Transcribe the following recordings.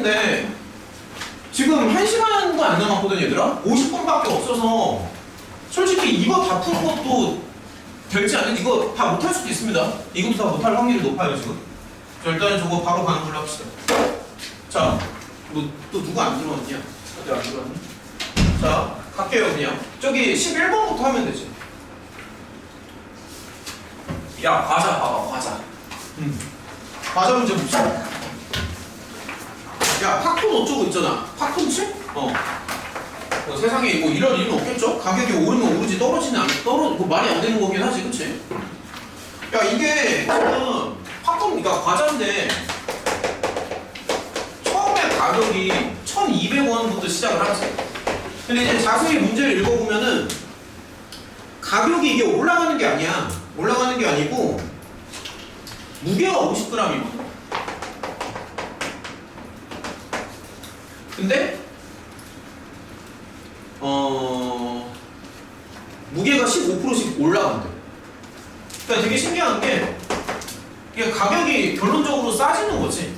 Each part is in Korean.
했는데 지금 1시간도 안 남았거든 얘들아? 50분밖에 없어서 솔직히 이거 다 푸는 것도 될지 않을지 이거 다 못할 수도 있습니다. 이것도 다 못할 확률이 높아요 지금. 자, 일단 저거 바로 가는 걸로 합시다. 자, 뭐 또 누가 안 들어왔냐? 어디 안 들어왔니? 자, 갈게요 그냥. 저기 11번부터 하면 되지. 야, 과자 봐봐, 과자. 과자 문제 봅시다. 야, 팝콘 어쩌고 있잖아. 팝콘칩? 뭐 세상에 뭐 이런 일은 없겠죠? 가격이 오르면 오르지 떨어지는 그 말이 안 되는 거긴 하지, 그치? 야, 이게 지금 팝콘, 그러니까 과자인데 처음에 가격이 1,200원부터 시작을 하지. 근데 이제 자세히 문제를 읽어보면은 가격이 이게 올라가는 게 아니야. 올라가는 게 아니고 무게가 50g이거든. 근데 무게가 15%씩 올라간대. 그러니까 되게 신기한 게 이게 가격이 결론적으로 싸지는 거지.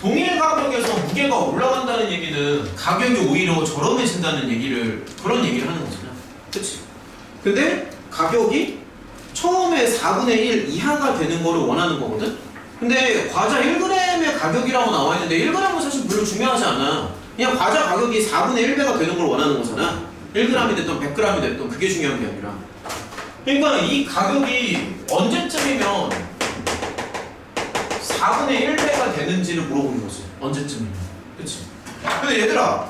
동일 가격에서 무게가 올라간다는 얘기는 가격이 오히려 저렴해진다는 그런 얘기를 하는 거잖아. 그치? 근데 가격이 처음에 4분의 1 이하가 되는 거를 원하는 거거든? 근데 과자 1g의 가격이라고 나와 있는데 1g은 사실 별로 중요하지 않아. 그냥 과자 가격이 4분의 1배가 되는 걸 원하는 거잖아. 1g이 됐든 100g이 됐든 그게 중요한 게 아니라. 그러니까 이 가격이 언제쯤이면 4분의 1배가 되는지를 물어보는 거지. 언제쯤이면. 그치? 근데 얘들아,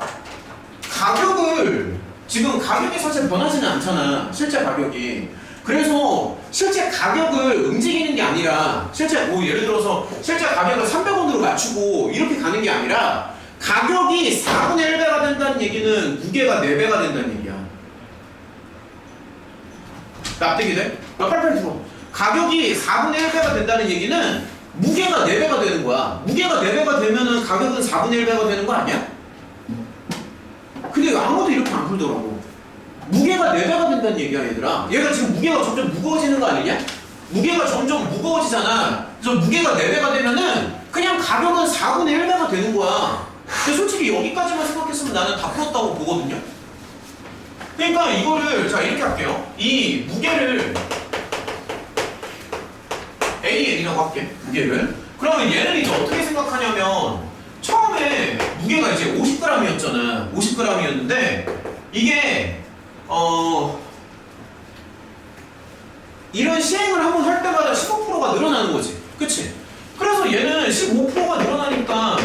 지금 가격이 사실 변하지는 않잖아. 실제 가격이. 그래서 실제 가격을 움직이는 게 아니라 실제 뭐 예를 들어서 실제 가격을 300원으로 맞추고 이렇게 가는 게 아니라 가격이 4분의 1배가 된다는 얘기는 무게가 4배가 된다는 얘기야. 납득이 돼? 빨리빨리 들어. 가격이 4분의 1배가 된다는 얘기는 무게가 4배가 되는 거야. 무게가 4배가 되면은 가격은 4분의 1배가 되는 거 아니야? 근데 아무도 이렇게 안 풀더라고. 무게가 4배가 된다는 얘기야 얘들아. 얘가 지금 무게가 점점 무거워지는 거 아니냐? 무게가 점점 무거워지잖아. 그래서 무게가 4배가 되면은 그냥 가격은 4분의 1배가 되는 거야. 근데 솔직히 여기까지만 생각했으면 나는 다 풀었다고 보거든요. 그러니까 이거를 자 이렇게 할게요. 이 무게를 AN이라고 할게. 무게를. 그러면 얘는 이제 어떻게 생각하냐면 처음에 무게가 이제 50g이었잖아. 50g이었는데 이게 이런 시행을 한번 할 때마다 15%가 늘어나는 거지. 그치? 그래서 얘는 15%가 늘어나니까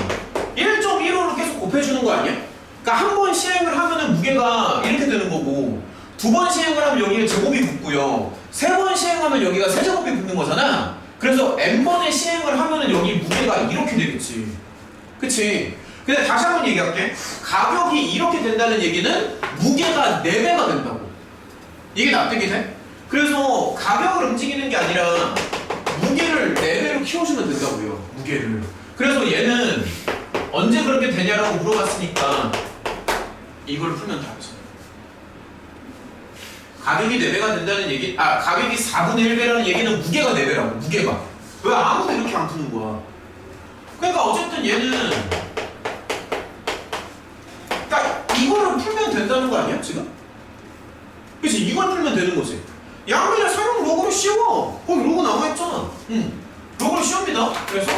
1.15로 계속 곱해주는 거 아니야? 그러니까 한 번 시행을 하면은 무게가 이렇게 되는 거고 두 번 시행을 하면 여기에 제곱이 붙고요. 세 번 시행하면 여기가 세제곱이 붙는 거잖아. 그래서 n번의 시행을 하면은 여기 무게가 이렇게 되겠지. 그치? 근데 다시 한번 얘기할게. 가격이 이렇게 된다는 얘기는 무게가 4배가 된다고. 이게 납득이 돼? 그래서 가격을 움직이는 게 아니라 무게를 4배로 키워주면 된다고요. 무게를. 그래서 얘는 언제 그렇게 되냐라고 물어봤으니까 이걸 풀면 답이죠. 가격이 4배가 된다는 얘기, 가격이 4분의 1배라는 얘기는 무게가 4배라고. 무게가. 왜 아무도 이렇게 안 푸는 거야? 그러니까 어쨌든 얘는 이거를 풀면 된다는 거 아니야 지금? 그치? 이걸 풀면 되는 거지. 양면의 사용 로그로 쉬워. 거기 로그 남아있잖아. 로그로 쉬웁니다. 그래서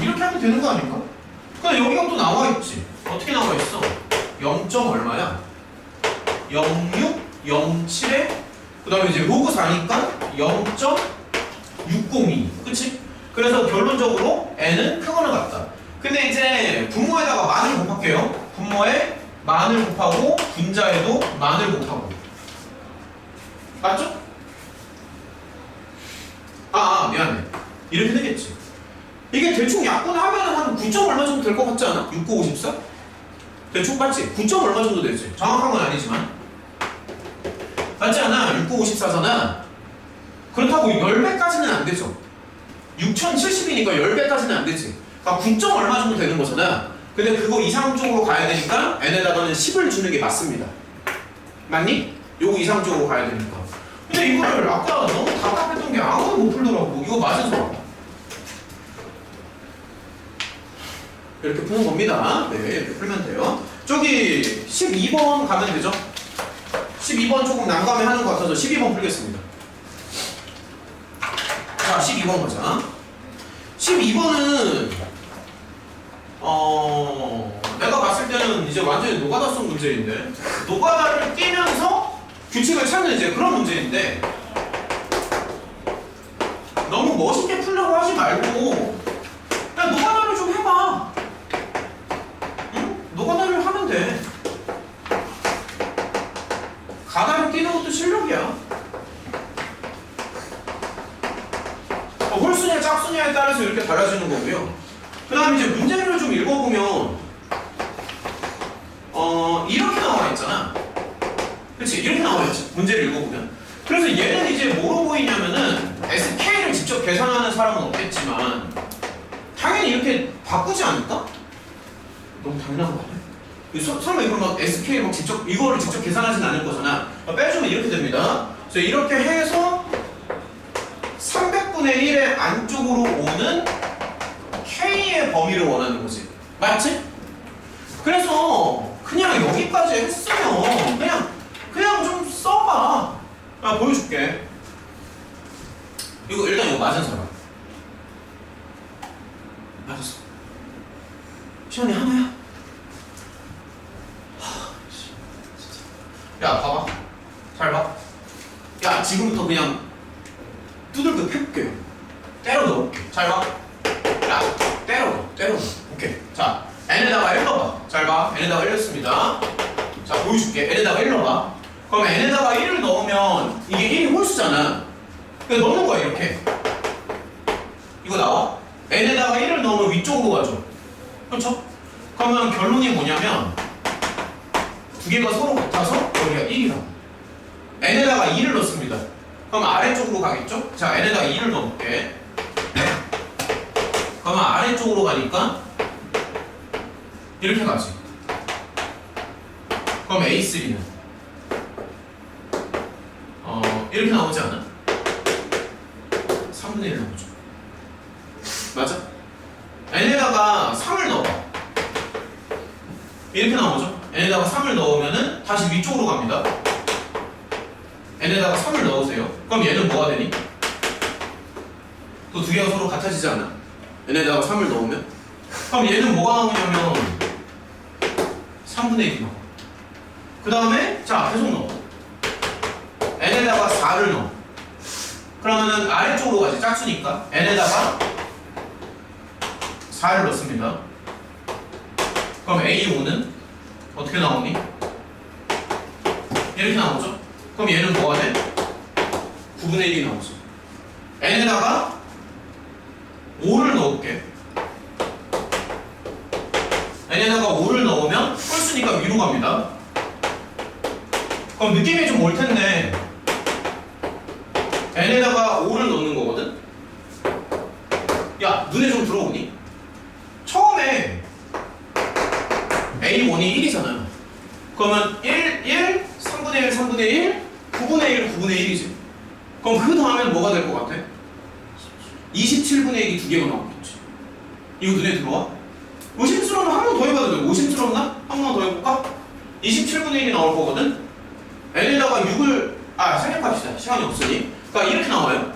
이렇게 하면 되는 거 아닌가? 근데 여기가 또 나와있지. 어떻게 나와있어? 0. 얼마야? 0607에 그 다음에 이제 로그 4니까 0.602. 그치? 그래서 결론적으로 n은 크거나 같다. 근데 이제 분모에다가 만을 곱할게요. 분모에 만을 곱하고 분자에도 만을 곱하고. 맞죠? 미안해. 이렇게 되겠지. 이게 대충 약분하면 한 9점 얼마 정도 될 것 같지 않아? 6954? 대충 맞지? 9점 얼마 정도 되지? 정확한 건 아니지만 맞지 않아? 6954잖아. 그렇다고 10배까지는 안 되죠. 6070이니까 10배까지는 안 되지. 그러니까 9점 얼마 정도 되는 거잖아. 근데 그거 이상 쪽으로 가야 되니까 n에다가는 10을 주는 게 맞습니다. 맞니? 요거 이상 쪽으로 가야 되니까. 근데 이거를 아까 너무 답답했던 게 아무도 못 풀더라고. 이거 맞아서 이렇게 푸는 겁니다. 네, 이렇게 풀면 돼요. 저기 12번 가면 되죠? 12번 조금 난감해 하는 것 같아서 12번 풀겠습니다. 자, 12번 보자. 12번은 내가 봤을 때는 이제 완전히 노가다 속 문제인데, 노가다를 띄면서 규칙을 찾는 이제 그런 문제인데, 너무 멋있게 풀려고 하지 말고 그냥 노가다를 좀 해봐. 응? 노가다를 하면 돼. 가다를 띄는 것도 실력이야. 홀수냐 짝수냐에 따라서 이렇게 달라지는 거고요. 그 다음에 이제 문제를 좀 읽어보면 이렇게 나와 있잖아. 그치? 이렇게 나와 있지. 문제를 읽어보면. 그래서 얘는 이제 뭐로 보이냐면은 SK를 직접 계산하는 사람은 없겠지만 당연히 이렇게 바꾸지 않을까? 너무 당연한 거 아니야? 설마 이걸 막 SK 막 직접 이거를 직접 계산하진 않을 거잖아. 빼주면 이렇게 됩니다. 그래서 이렇게 해서 300분의 1의 안쪽으로 오는 K의 범위를 원하는 거지. 맞지? 그래서 그냥 여기까지 했으면 그냥 좀 써봐. 보여줄게. 일단 이거 맞은 사람. 맞았어. 시원이 하나야? 야, 봐봐. 잘 봐. 야, 지금부터 그냥 두들겨 펴볼게요. 때려 넣을게. 잘 봐. 야, 때려 넣어. 오케이. 자, n에다가 1 넣어봐. 잘 봐. n에다가 1 넣습니다. 자, 보여줄게. n에다가 1 넣어봐. 그럼 n에다가 1을 넣으면 이게 1이 홀수잖아. 그러니까 넣는 거야, 이렇게. 이거 나와? n에다가 1을 넣으면 위쪽으로 가죠. 그렇죠? 그러면 결론이 뭐냐면 두 개가 서로 같아서 여기가 1이라고. n에다가 2를 넣습니다. 그럼 아래쪽으로 가겠죠? 자, n에다가 2를 넣어볼게. 그러면 아래쪽으로 가니까 이렇게 가지. 그럼 A3는 이렇게 나오지 않아? 3분의 1 나오죠. 맞아? n에다가 3을 넣어봐. 이렇게 나오죠? n에다가 3을 넣으면은 다시 위쪽으로 갑니다. n에다가 3을 넣으세요. 그럼 얘는 뭐가 되니? 또 두 개가 서로 같아지지 않아? n에다가 3을 넣으면? 그럼 얘는 뭐가 나오냐면 3분의 1이 나와. 그 다음에 자, 계속 넣어. n에다가 4를 넣어. 그러면은 아래쪽으로 가지. 짝수니까 n에다가 4를 넣습니다. 그럼 A5는 어떻게 나오니? 이렇게 나오죠? 그럼 얘는 뭐가 돼? 9분의 1이 나오죠. n에다가 5를 넣을게. n에다가 5를 넣으면 홀수니까 위로 갑니다. 그럼 느낌이 좀 올 텐데 n에다가 5를 넣는 거거든? 야, 눈에 좀 들어오니? 처음에 A1이 1이잖아요. 그러면 1, 3분의 1, 3분의 1, 9분의 1, 9분의 1이지. 그럼 그 다음에는 뭐가 될 것 같아? 27분의 1이 두 개가 나오겠지. 이거 눈에 들어와? 의심스러우면 한 번 더 해봐도 돼. 의심스럽나? 한 번 더 해볼까? 27분의 1이 나올 거거든? n에다가 6을 생각합시다. 시간이 없으니. 그러니까 이렇게 나와요.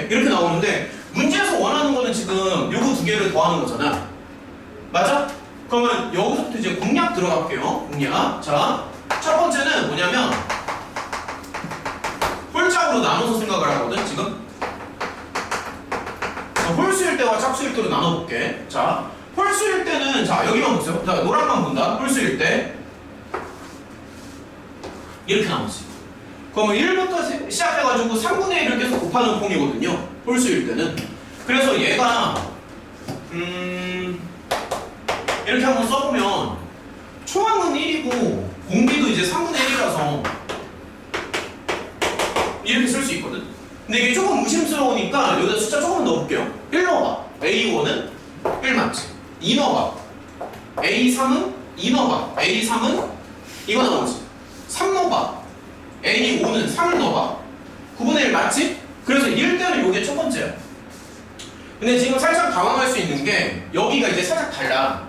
이렇게 나오는데 문제에서 원하는 거는 지금 요거 두 개를 더하는 거잖아. 맞아? 그러면 여기서부터 이제 공략 들어갈게요. 공략. 자, 첫 번째는 뭐냐면 홀짝으로 나눠서 생각을 하거든, 지금. 홀수일 때와 짝수일 때로 나눠볼게. 자, 홀수일 때는, 자, 여기만 보세요. 자, 노란만 본다. 홀수일 때. 이렇게 나오지. 그러면 1부터 시작해가지고 3분의 1을 계속 곱하는 폼이거든요. 홀수일 때는. 그래서 얘가, 이렇게 한번 써보면, 초항은 1이고, 공비도 이제 3분의 1이라서, 이렇게 쓸 수 있거든? 근데 이게 조금 의심스러우니까 여기다 숫자 조금 넣어볼게요. 1 넣어봐. A1은 1 맞지? 2 넣어봐. A3은 2 넣어봐. A3은 이거 나오지? 3 넣어봐. A5는 3을 넣어봐. 9분의 1 맞지? 그래서 이럴 때는 요게 첫 번째야. 근데 지금 살짝 당황할 수 있는 게 여기가 이제 살짝 달라.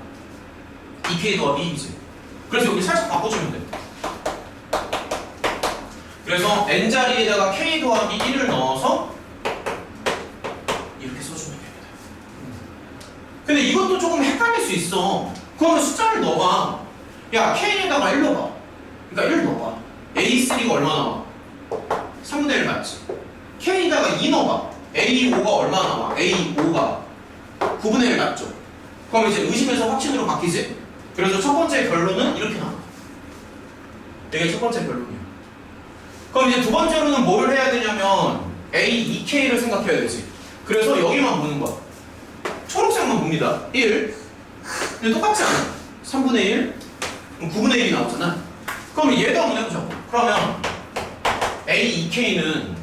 2k 더하기 2이지. 그래서 여기 살짝 바꿔주면 돼. 그래서 n 자리에다가 k 더하기 1을 넣어서 이렇게 써주면 됩니다. 근데 이것도 조금 헷갈릴 수 있어. 그러면 숫자를 넣어봐. 야, k에다가 1 넣어봐. 그러니까 1 넣어봐. a3가 얼마 나와? 3분의 1 맞지? k에다가 2 넣어봐. a5가 얼마 나와? a5가 9분의 1 맞죠? 그럼 이제 의심에서 확신으로 바뀌지? 그래서 첫 번째 결론은 이렇게 나와. 이게 첫 번째 결론이야. 그럼 이제 두 번째로는 뭘 해야 되냐면 A2K를 생각해야 되지. 그래서 여기만 보는 거야. 초록색만 봅니다. 1. 근데 똑같지 않아? 3분의 1? 그럼 9분의 1이 나오잖아. 그럼 얘도 한번 해보자. 그러면 A2K는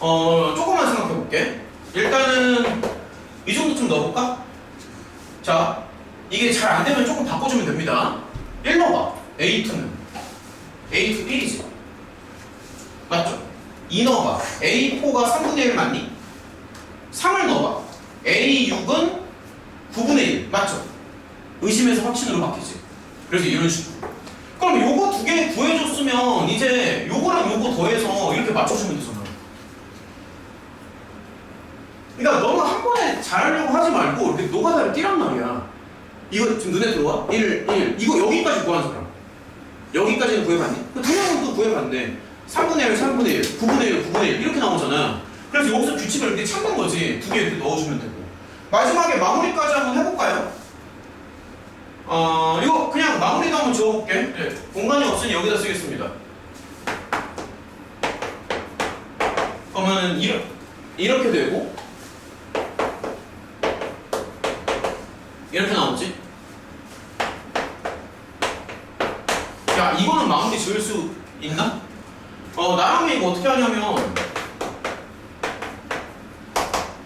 조금만 생각해볼게. 일단은 이 정도쯤 넣어볼까? 자, 이게 잘 안되면 조금 바꿔주면 됩니다. 1 넣어봐. A2는 A2 1이지. 맞죠? 2 넣어봐. A4가 3분의 1 맞니? 3을 넣어봐. A6은 9분의 1 맞죠? 의심에서 확신으로 바뀌지. 그래서 이런 식으로. 그럼 요거 두 개 구해줬으면 이제 요거랑 요거 더해서 이렇게 맞춰주면 되잖아. 그러니까 너무 한 번에 잘하려고 하지 말고 이렇게 노가다를 띄란 말이야. 이거 지금 눈에 들어와? 1, 1. 이거 여기까지 구하는 사람. 여기까지는 구해봤니? 당연히 또 구해봤는데 3분의 1, 3분의 1, 9분의 1, 9분의 1 이렇게 나오잖아. 그래서 여기서 규칙을 이렇게 찾는 거지. 두 개 이렇게 넣어주면 되고. 마지막에 마무리까지 한번 해볼까요? 이거 그냥 마무리도 한번 지워볼게. 네. 공간이 없으니 여기다 쓰겠습니다. 그러면 이렇게 되고 이렇게 나오지? 야, 이거는 마무리 지을 수 있나? 나라면 이거 어떻게 하냐면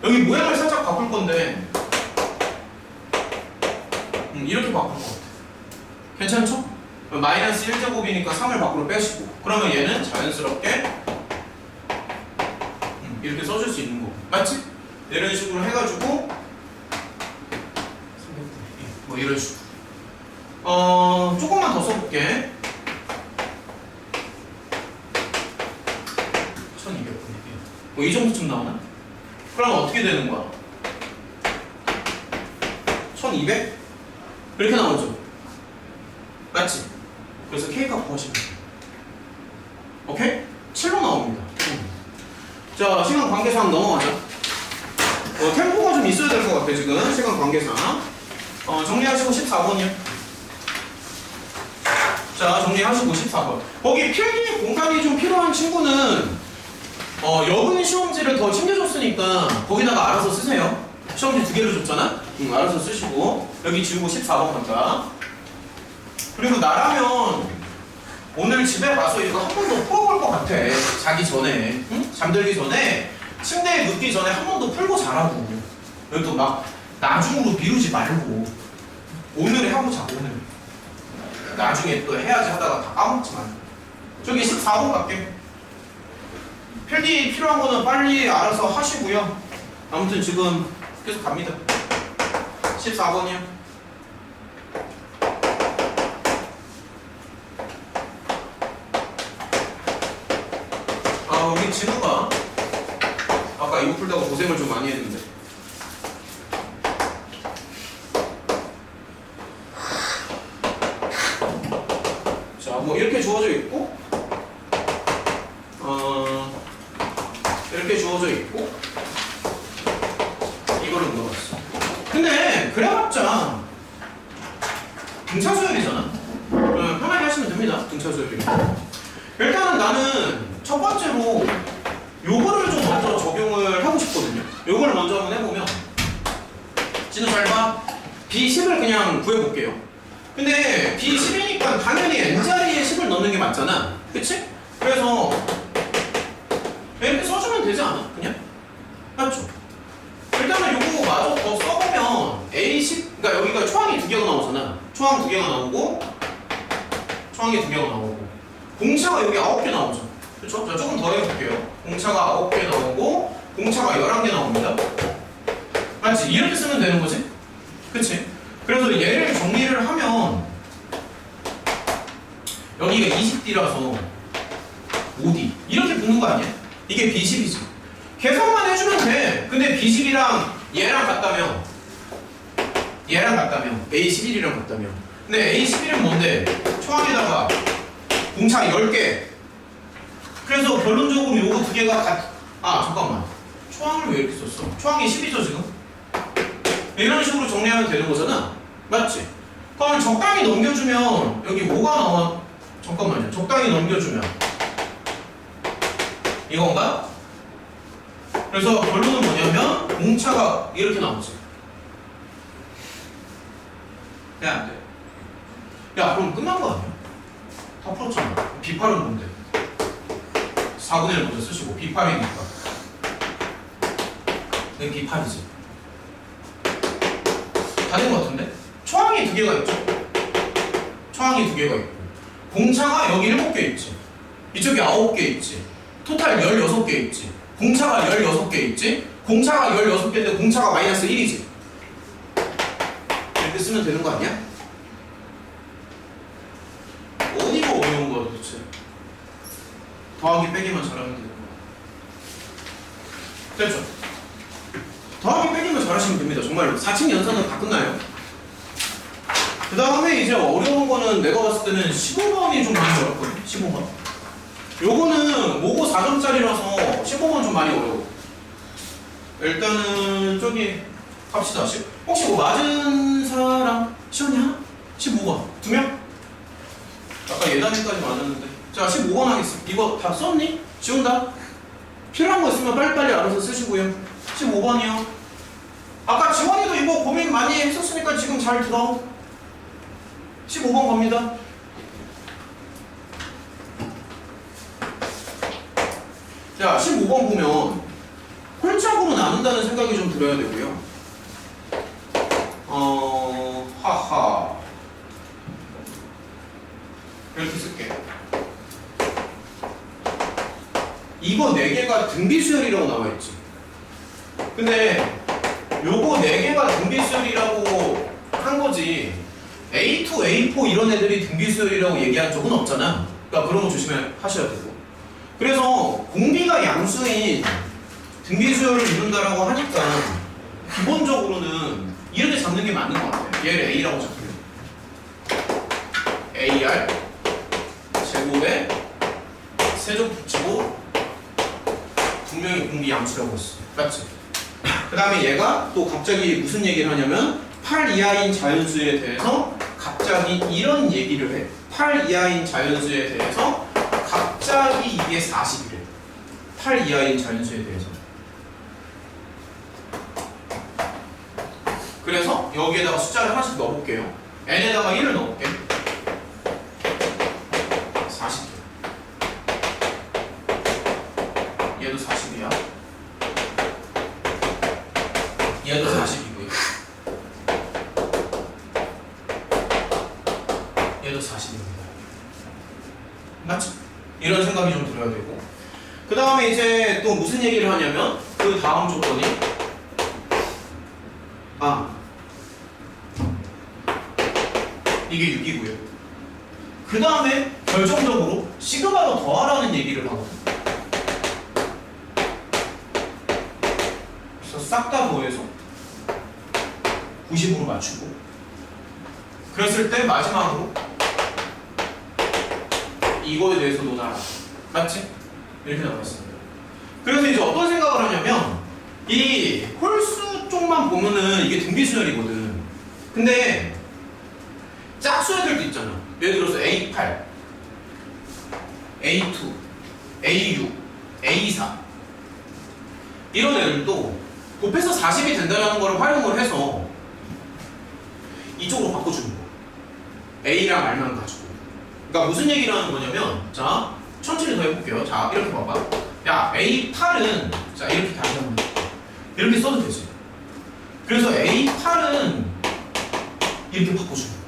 여기 모양을 살짝 바꿀 건데 이렇게 바꿀 것 같아. 괜찮죠? 마이너스 1제곱이니까 3을 밖으로 빼시고 그러면 얘는 자연스럽게 이렇게 써줄 수 있는 거고 맞지? 이런 식으로 해가지고 뭐 이런 식으로 조금만 더 써볼게. 1200분의 1 뭐 이 정도쯤 나오나? 그럼 어떻게 되는 거야? 1200? 이렇게 나오죠? 맞지? 그래서 K값 구하시면 돼요. 오케이? 7로 나옵니다. 자, 시간 관계상 넘어가자. 템포가 좀 있어야 될 것 같아 지금 시간 관계상. 정리하시고 14번이요. 자, 정리하시고 14번. 거기 필기 공간이 좀 필요한 친구는 여분 시험지를 더 챙겨줬으니까 거기다가 알아서 쓰세요. 시험지 2개를 줬잖아? 알아서 쓰시고 여기 지우고 14번 간다. 그리고 나라면 오늘 집에 가서 이거 한 번 더 풀어볼 것 같아. 자기 전에 응? 잠들기 전에 침대에 눕기 전에 한 번 더 풀고 자라고. 여기 또 막 나중으로 미루지 말고 오늘 해보자. 오늘 나중에 또 해야지 하다가 다 까먹지만 저기 14번 갈게. 필기 필요한 거는 빨리 알아서 하시고요. 아무튼 지금 계속 갑니다. 14번이요. 우리 진우가 아까 이거 풀다가 고생을 좀 많이 했는데 자, 뭐 이렇게 주어져 있고 이렇게 주어져 있고 이거를 물어봤어. 근데 그래봤자 등차 수열이잖아. 편하게 하시면 됩니다. 등차 수열이고 일단은 나는 첫 번째로 요거를 좀 먼저 적용을 하고 싶거든요. 요거를 먼저 한번 해보면 진우 잘 봐. B10을 그냥 구해볼게요. 근데 B10이니까 당연히 N자리에 10을 넣는 게 맞잖아. 그치? 그래서 이렇게 써주면 되지 않아? 그냥? 맞죠? 일단은 요거 마저 더 써보면 A10 그러니까 여기가 초항이 2개가 나오잖아. 초항 2개가 나오고 초항이 2개가 나오고 공차가 여기 9개 나오죠. 그쵸? 자, 조금 더 해볼게요. 공차가 9개 나오고 공차가 11개 나옵니다. 맞지? 이렇게 쓰면 되는 거지? 그치? 그래서 얘를 정리를 하면 여기가 20D라서 5D 이렇게 붙는 거 아니야? 이게 B10이지. 계산만 해주면 돼. 근데 B10이랑 얘랑 같다며 A11이랑 같다며. 근데 A11은 뭔데? 초항에다가 공차 10개. 그래서 결론적으로 요거 두 개가 잠깐만. 초항을 왜 이렇게 썼어? 초항이 10이죠 지금? 이런 식으로 정리하면 되는 거잖아. 맞지? 그럼 적당히 넘겨주면 여기 뭐가 나와? 잠깐만요. 적당히 넘겨주면 이건가? 그래서 결론은 뭐냐면 공차가 이렇게 나오지. 네, 안 돼. 야, 그럼 끝난 거 아니야? 다 풀었잖아. B8은 뭔데? 4분의 1 먼저 쓰시고 B8이니까 이게 B8이지. 다 된 거 같은데? 초항이 두 개가 있죠? 초항이 두 개가 있고 공차가 여기 7개 있지. 이쪽에 9개 있지. 토탈 16개 있지. 공차가 16개 있지. 공차가 16개인데 공차가 마이너스 1이지. 이렇게 쓰면 되는 거 아니야? 어디가 어려운 거야 도대체? 더하기 빼기만 잘하면 되는 거야. 됐죠? 더하기 빼기만 잘하시면 됩니다. 정말로 4층 연산은 다 끝나요. 그 다음에 이제 어려운 거는 내가 봤을 때는 15번이 좀 많이 어렵거든. 15번. 요거는 모고 4점짜리라서 15번 좀 많이 어려워. 일단은 저기 갑시다. 혹시 뭐 맞은 사람 시원이 하나? 15번 2명? 아까 예단위까지 맞았는데. 자 15번 하겠습니다. 이거 다 썼니? 지운다? 필요한 거 있으면 빨리빨리 알아서 쓰시고요. 15번이요. 아까 지원이도 이거 고민 많이 했었으니까 지금 잘 들어. 15번 갑니다. 자, 15번 보면 홀짝으로 나눈다는 생각이 좀 들어야 되고요. 하하. 이렇게 쓸게. 이거 4개가 등비수열이라고 나와있지. 근데 요거 4개가 등비수열이라고 한 거지 A2, A4 이런 애들이 등비수열이라고 얘기한 적은 없잖아. 그러니까 그런 거 조심하셔야 되고. 그래서 공비가 양수인 등비수열을 이룬다라고 하니까 기본적으로는 이렇게 잡는 게 맞는 것 같아요. 얘를 A라고 잡히면 AR 제곱에 세점 붙이고 분명히 공비 양수라고 했어. 맞지? 그 다음에 얘가 또 갑자기 무슨 얘기를 하냐면 8 이하인 자연수에 대해서 갑자기 이런 얘기를 해. 8 이하인 자연수에 대해서 갑자기 이게 40이래. 8 이하인 자연수에 대해서. 그래서 여기에다가 숫자를 하나씩 넣어볼게요. n에다가 1을 넣어볼게. 40개. 얘도 40이야. 얘도 40이고요. 얘도 40입니다. 맞지? 이런 생각이 좀 들어야 되고. 그 다음에 이제 또 무슨 얘기를 하냐면 그 다음 조건이 이게 6이고요. 그 다음에 결정적으로 시그마로 더하라는 얘기를 하거든요. 그래서 싹 다 더해서 90으로 맞추고 그랬을 때 마지막으로 이거에 대해서 논하라. 맞지? 이렇게 나와있습니다. 그래서 이제 어떤 생각을 하냐면 이 홀수 쪽만 보면은 이게 등비수열이거든. 근데 짝수 애들도 있잖아. 예를 들어서 A8, A2, A6, A4 이런 애들도 곱해서 40이 된다는 걸 활용을 해서 이쪽으로 바꿔주는 거. A랑 R만 가지고. 그러니까 무슨 얘기를 하는 거냐면, 자, 천천히 더 해볼게요. 자, 이렇게 봐봐. 야, A8은, 자, 이렇게 다시 한번 이렇게 써도 되지. 그래서 A8은 이렇게 바꿔주는 거야.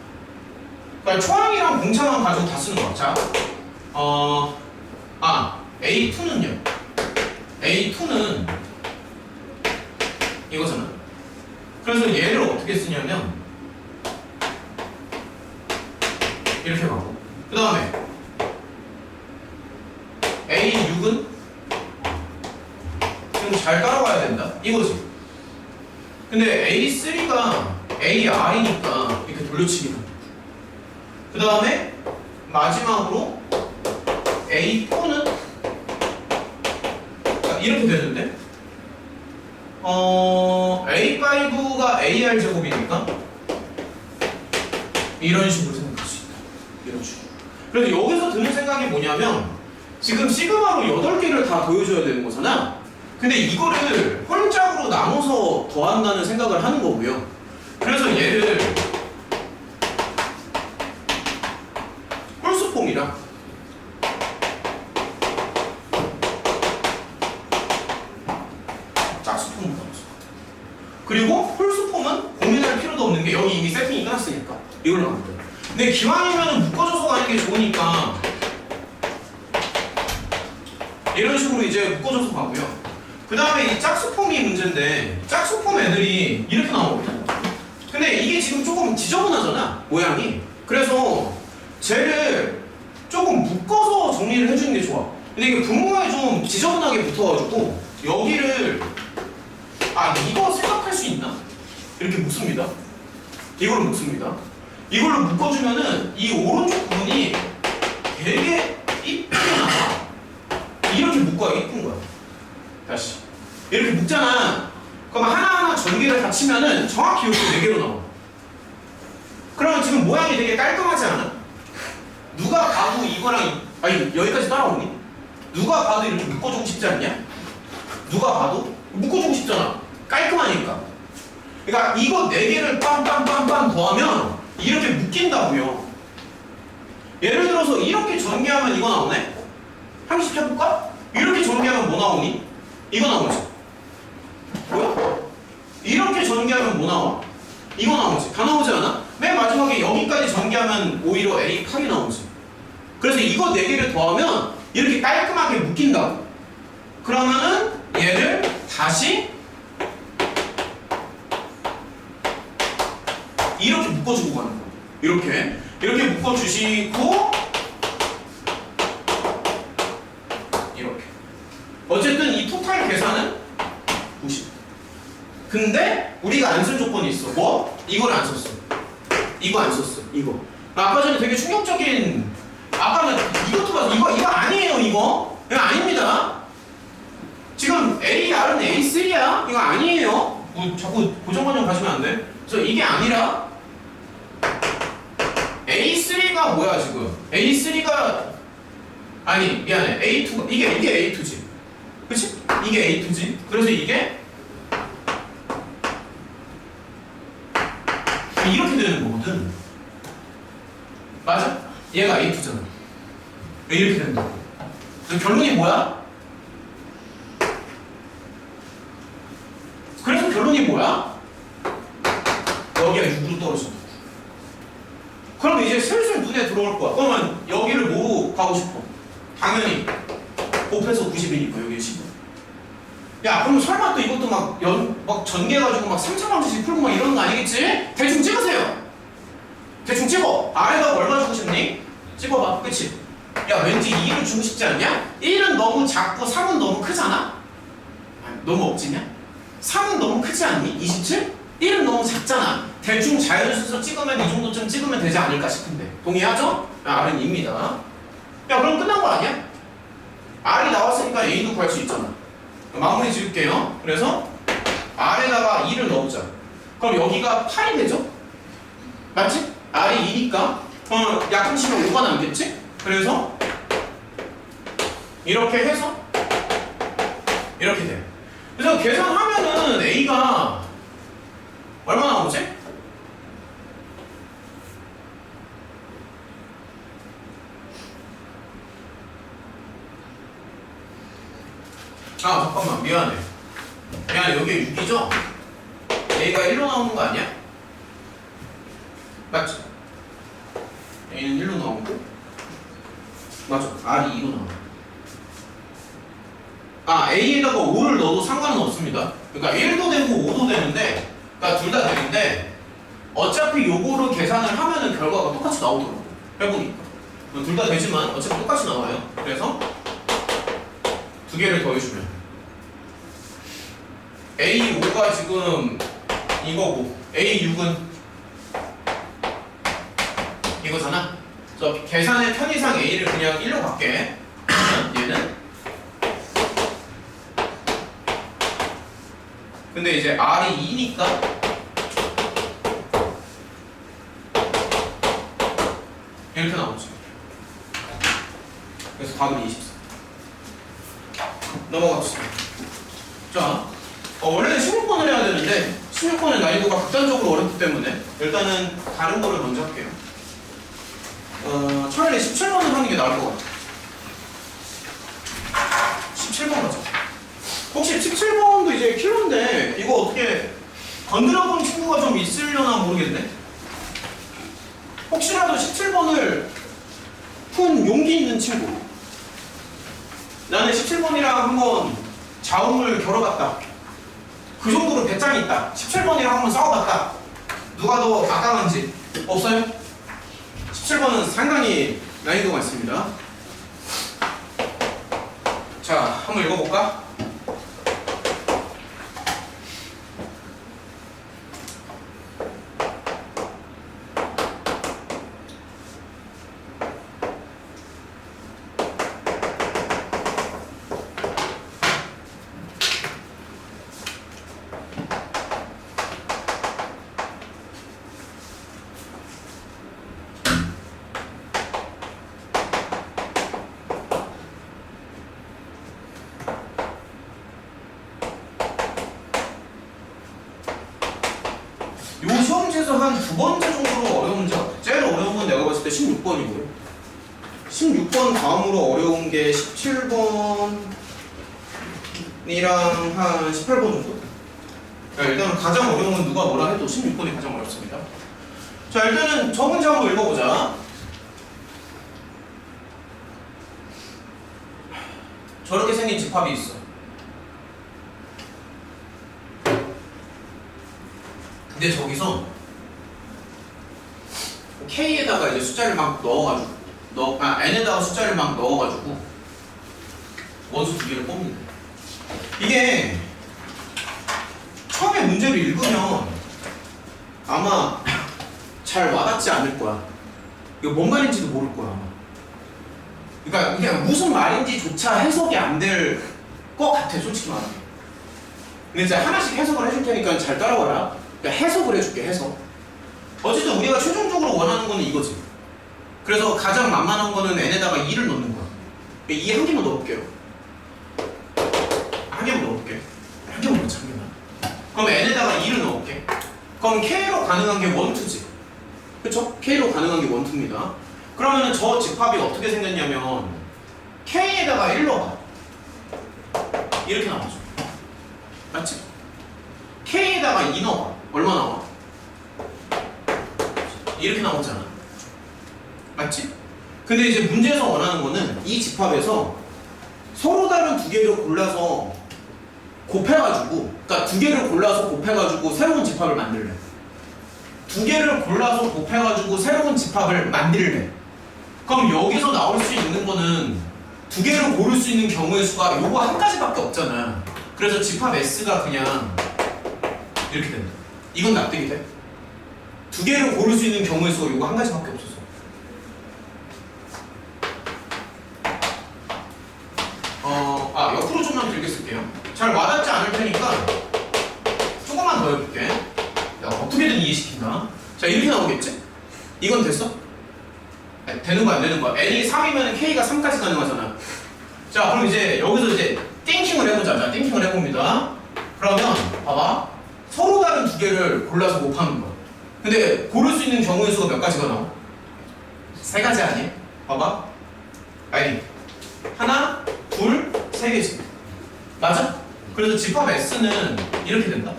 그러니까 초항이랑 공차만 가지고 다 쓰는 거야. 자, A2는요. A2는 이거잖아. 그래서 얘를 어떻게 쓰냐면 이렇게 가고 그 다음에 A6은 좀 잘 따라가야 된다 이거지. 근데 A3가 AR이니까 이렇게 돌려치기다. 그 다음에 마지막으로 A4는 이렇게 되는데 A5가 AR 제곱이니까 이런 식으로 생각할 수 있다. 이런 식으로. 그래서 여기서 드는 생각이 뭐냐면 지금 시그마로 8개를 다 보여줘야 되는 거잖아. 근데 이거를 홀짝으로 나눠서 더한다는 생각을 하는 거고요. 그래서 얘를 홀수폼이랑 짝수폼으로 나눠서. 그리고 홀수폼은 고민할 필요도 없는 게 여기 이미 세팅이 끝났으니까 이걸로 나눠. 근데 기왕이면 묶어줘서 가는 게 좋으니까 이런 식으로 이제 묶어줘서 가고요. 그 다음에 이 짝수폼이 문제인데 짝수폼 애들이 이렇게 나오거든요. 근데 이게 지금 조금 지저분하잖아 모양이. 그래서 쟤를 조금 묶어서 정리를 해주는 게 좋아. 근데 이게 분모에 좀 지저분하게 붙어가지고 여기를 이거 생각할 수 있나? 이렇게 묶습니다. 이걸로 묶습니다. 이걸로 묶어주면은 이 오른쪽 부분이 되게 이쁘게 나와. 이렇게 묶어야 이쁜 거야. 다시 이렇게 묶잖아. 그럼 하나하나 전개를 다 치면은 정확히 이렇게 4개로 나와. 그러면 지금 모양이 되게 깔끔하지 않아? 누가 봐도 이거랑 여기까지 따라오니? 누가 봐도 이렇게 묶어주고 싶지 않냐? 누가 봐도 묶어주고 싶잖아. 깔끔하니까. 그러니까 이거 4개를 빰빰빰빰 더하면 이렇게 묶인다고요. 예를 들어서 이렇게 전개하면 이거 나오네? 한개씩 해볼까? 이렇게 전개하면 뭐 나오니? 이거 나오지. 뭐야? 이렇게 전개하면 뭐 나와? 이거 나오지. 다 나오지 않아? 맨 마지막에 여기까지 전개하면 오히려 A8이 나오지. 그래서 이거 4개를 더하면 이렇게 깔끔하게 묶인다고. 그러면은 얘를 다시 이렇게 묶어주고 가는 거야. 이렇게 묶어주시고 이렇게. 어쨌든 이 토탈 계산은 90. 근데 우리가 안 쓴 조건이 있어. 뭐? 이걸 안 썼어. 이거 안 썼어. 이거. 아까 전에 되게 충격적인. 아까는 이것도 봐서 이거 아니에요. 이거 아닙니다. 지금 AR은 A3야. 이거 아니에요. 뭐 자꾸 고정관념 가시면 안 돼. 그래서 이게 아니라 A3가 뭐야 지금? A3가 미안해. A2가 이게 A2지. 그치? 이게 A2지. 그래서 이게 이렇게 되는 거거든. 맞아? 얘가 A2잖아. 이렇게 된다고. 결론이 뭐야? 그래서 결론이 뭐야? 여기가 6으로 떨어진다. 그럼 이제 슬슬 눈에 들어올 거야. 그러면 여기를 뭐 가고 싶어? 당연히 곱해서 90이니까 여기 10. 야, 그럼 설마 또 이것도 막 전개해가지고 막 3차방정식 풀고 막 이러는 거 아니겠지? 대충 찍으세요. 대충 찍어. 아래가 얼마 주고 싶니? 찍어봐. 그치? 야, 왠지 2를 주고 싶지 않냐? 1은 너무 작고 3은 너무 크잖아? 너무 억지냐? 3은 너무 크지 않니? 27? 1은 너무 작잖아. 대충 자연수에서 찍으면 이 정도쯤 찍으면 되지 않을까 싶은데. 동의하죠? R은 2입니다. 야, 그럼 끝난 거 아니야? R이 나왔으니까 A도 구할 수 있잖아. 마무리 지을게요. 그래서 R에다가 2를 넣어보자. 그럼 여기가 8이 되죠? 맞지? R이 2니까 약분치면 5가 남겠지? 그래서 이렇게 해서 이렇게 돼. 그래서 계산하면은 A가 얼마 나오지? 잠깐만 미안해. 여기 6이죠? A가 1로 나오는 거 아니야? 맞지? A는 1로 나오고 맞아. R이 2로 나와. A에다가 5를 넣어도 상관은 없습니다. 그러니까 1도 되고 5도 되는데, 그러니까 둘 다 되는데, 어차피 요거를 계산을 하면은 결과가 똑같이 나오더라고. 해보니까. 둘 다 되지만 어차피 똑같이 나와요. 그래서 두 개를 더해주면 A5가 지금 이거고 A6은 이거잖아. 그래서 계산의 편의상 A를 그냥 1로 갈게. 얘는 근데 이제 R이 2니까 이렇게 나오죠. 그래서 답은 24. 넘어갑시다. 자, 원래는 16번을 해야 되는데 16번의 난이도가 극단적으로 어렵기 때문에 일단은 다른 거를 먼저 할게요. 차라리 17번을 하는 게 나을 것 같아요. 17번 가자. 혹시 17번도 이제 킬러인데 이거 어떻게 건드려본 친구가 좀 있으려나 모르겠네. 혹시라도 17번을 푼 용기 있는 친구, 나는 17번이랑 한번 자웅을 겨뤄봤다, 그 정도로 배짱이 있다, 17번이랑 한번 싸워봤다, 누가 더 막강한지 없어요? 17번은 상당히 난이도가 있습니다. 자, 한번 읽어볼까? 요 시험지에서 한 두 번째 정도로 어려운 문제 같아요. 제일 어려운 건 내가 봤을 때 16번이고요. 16번 다음으로 어려운 게 17번이랑 한 18번 정도? 일단은 가장 어려운 건 누가 뭐라 해도 16번이 가장 어렵습니다. 자, 일단은 저 문제 한번 읽어보자. 저렇게 생긴 집합이 있어. 근데 저기서 K에다가 이제 숫자를 막 넣어가지고 N에다가 숫자를 막 넣어가지고 원수 두 개를 뽑는다. 이게 처음에 문제를 읽으면 아마 잘 와닿지 않을 거야. 이거 뭔 말인지도 모를 거야. 그러니까 그냥 무슨 말인지조차 해석이 안 될 것 같아, 솔직히 말하면. 근데 이제 하나씩 해석을 해줄 테니까 잘 따라와라. 그러니까 해석을 해줄게, 해석. 어쨌든 우리가 최종적으로 원하는 거는 이거지. 그래서 가장 만만한 거는 n에다가 2를 넣는 거야. 2 한 개만 넣어볼게요. 한 개만 넣어볼게. 한 개만 넣자, 한 개만. 그럼 n에다가 2를 넣을게. 그럼 k로 가능한 게 1, 2지. 그쵸? k로 가능한 게 1, 2입니다. 그러면은 저 집합이 어떻게 생겼냐면 k에다가 1 넣어봐. 이렇게 나오죠. 맞지? k에다가 2 넣어봐. 얼마 나와? 이렇게 나오잖아. 맞지? 근데 이제 문제에서 원하는 거는 이 집합에서 서로 다른 두 개를 골라서 곱해가지고, 그러니까 두 개를 골라서 곱해가지고 새로운 집합을 만들래. 두 개를 골라서 곱해가지고 새로운 집합을 만들래. 그럼 여기서 나올 수 있는 거는 두 개를 고를 수 있는 경우의 수가 요거 한 가지밖에 없잖아. 그래서 집합 S가 그냥 이렇게 된다. 이건 납득이 돼? 두 개를 고를 수 있는 경우의 수가 요거 한 가지밖에 없었어. 옆으로 좀만 길게 쓸게요. 잘 와닿지 않을 테니까 조금만 더 해볼게. 어떻게든 이해시킨다. 자, 이렇게 나오겠지? 이건 됐어? 되는 거야, 안 되는 거야? n이 3이면 k가 3까지 가능하잖아. 자, 그럼 이제 여기서 이제 띵킹을 해보자. 자, 띵킹을 해봅니다. 그러면 봐봐, 서로 다른 두 개를 골라서 곱하는 거야. 근데 고를 수 있는 경우의 수가 몇 가지가 나와? 3가지 아니야? 봐봐, 아니, 하나, 둘, 3개지. 맞아? 그래서 집합 S는 이렇게 된다.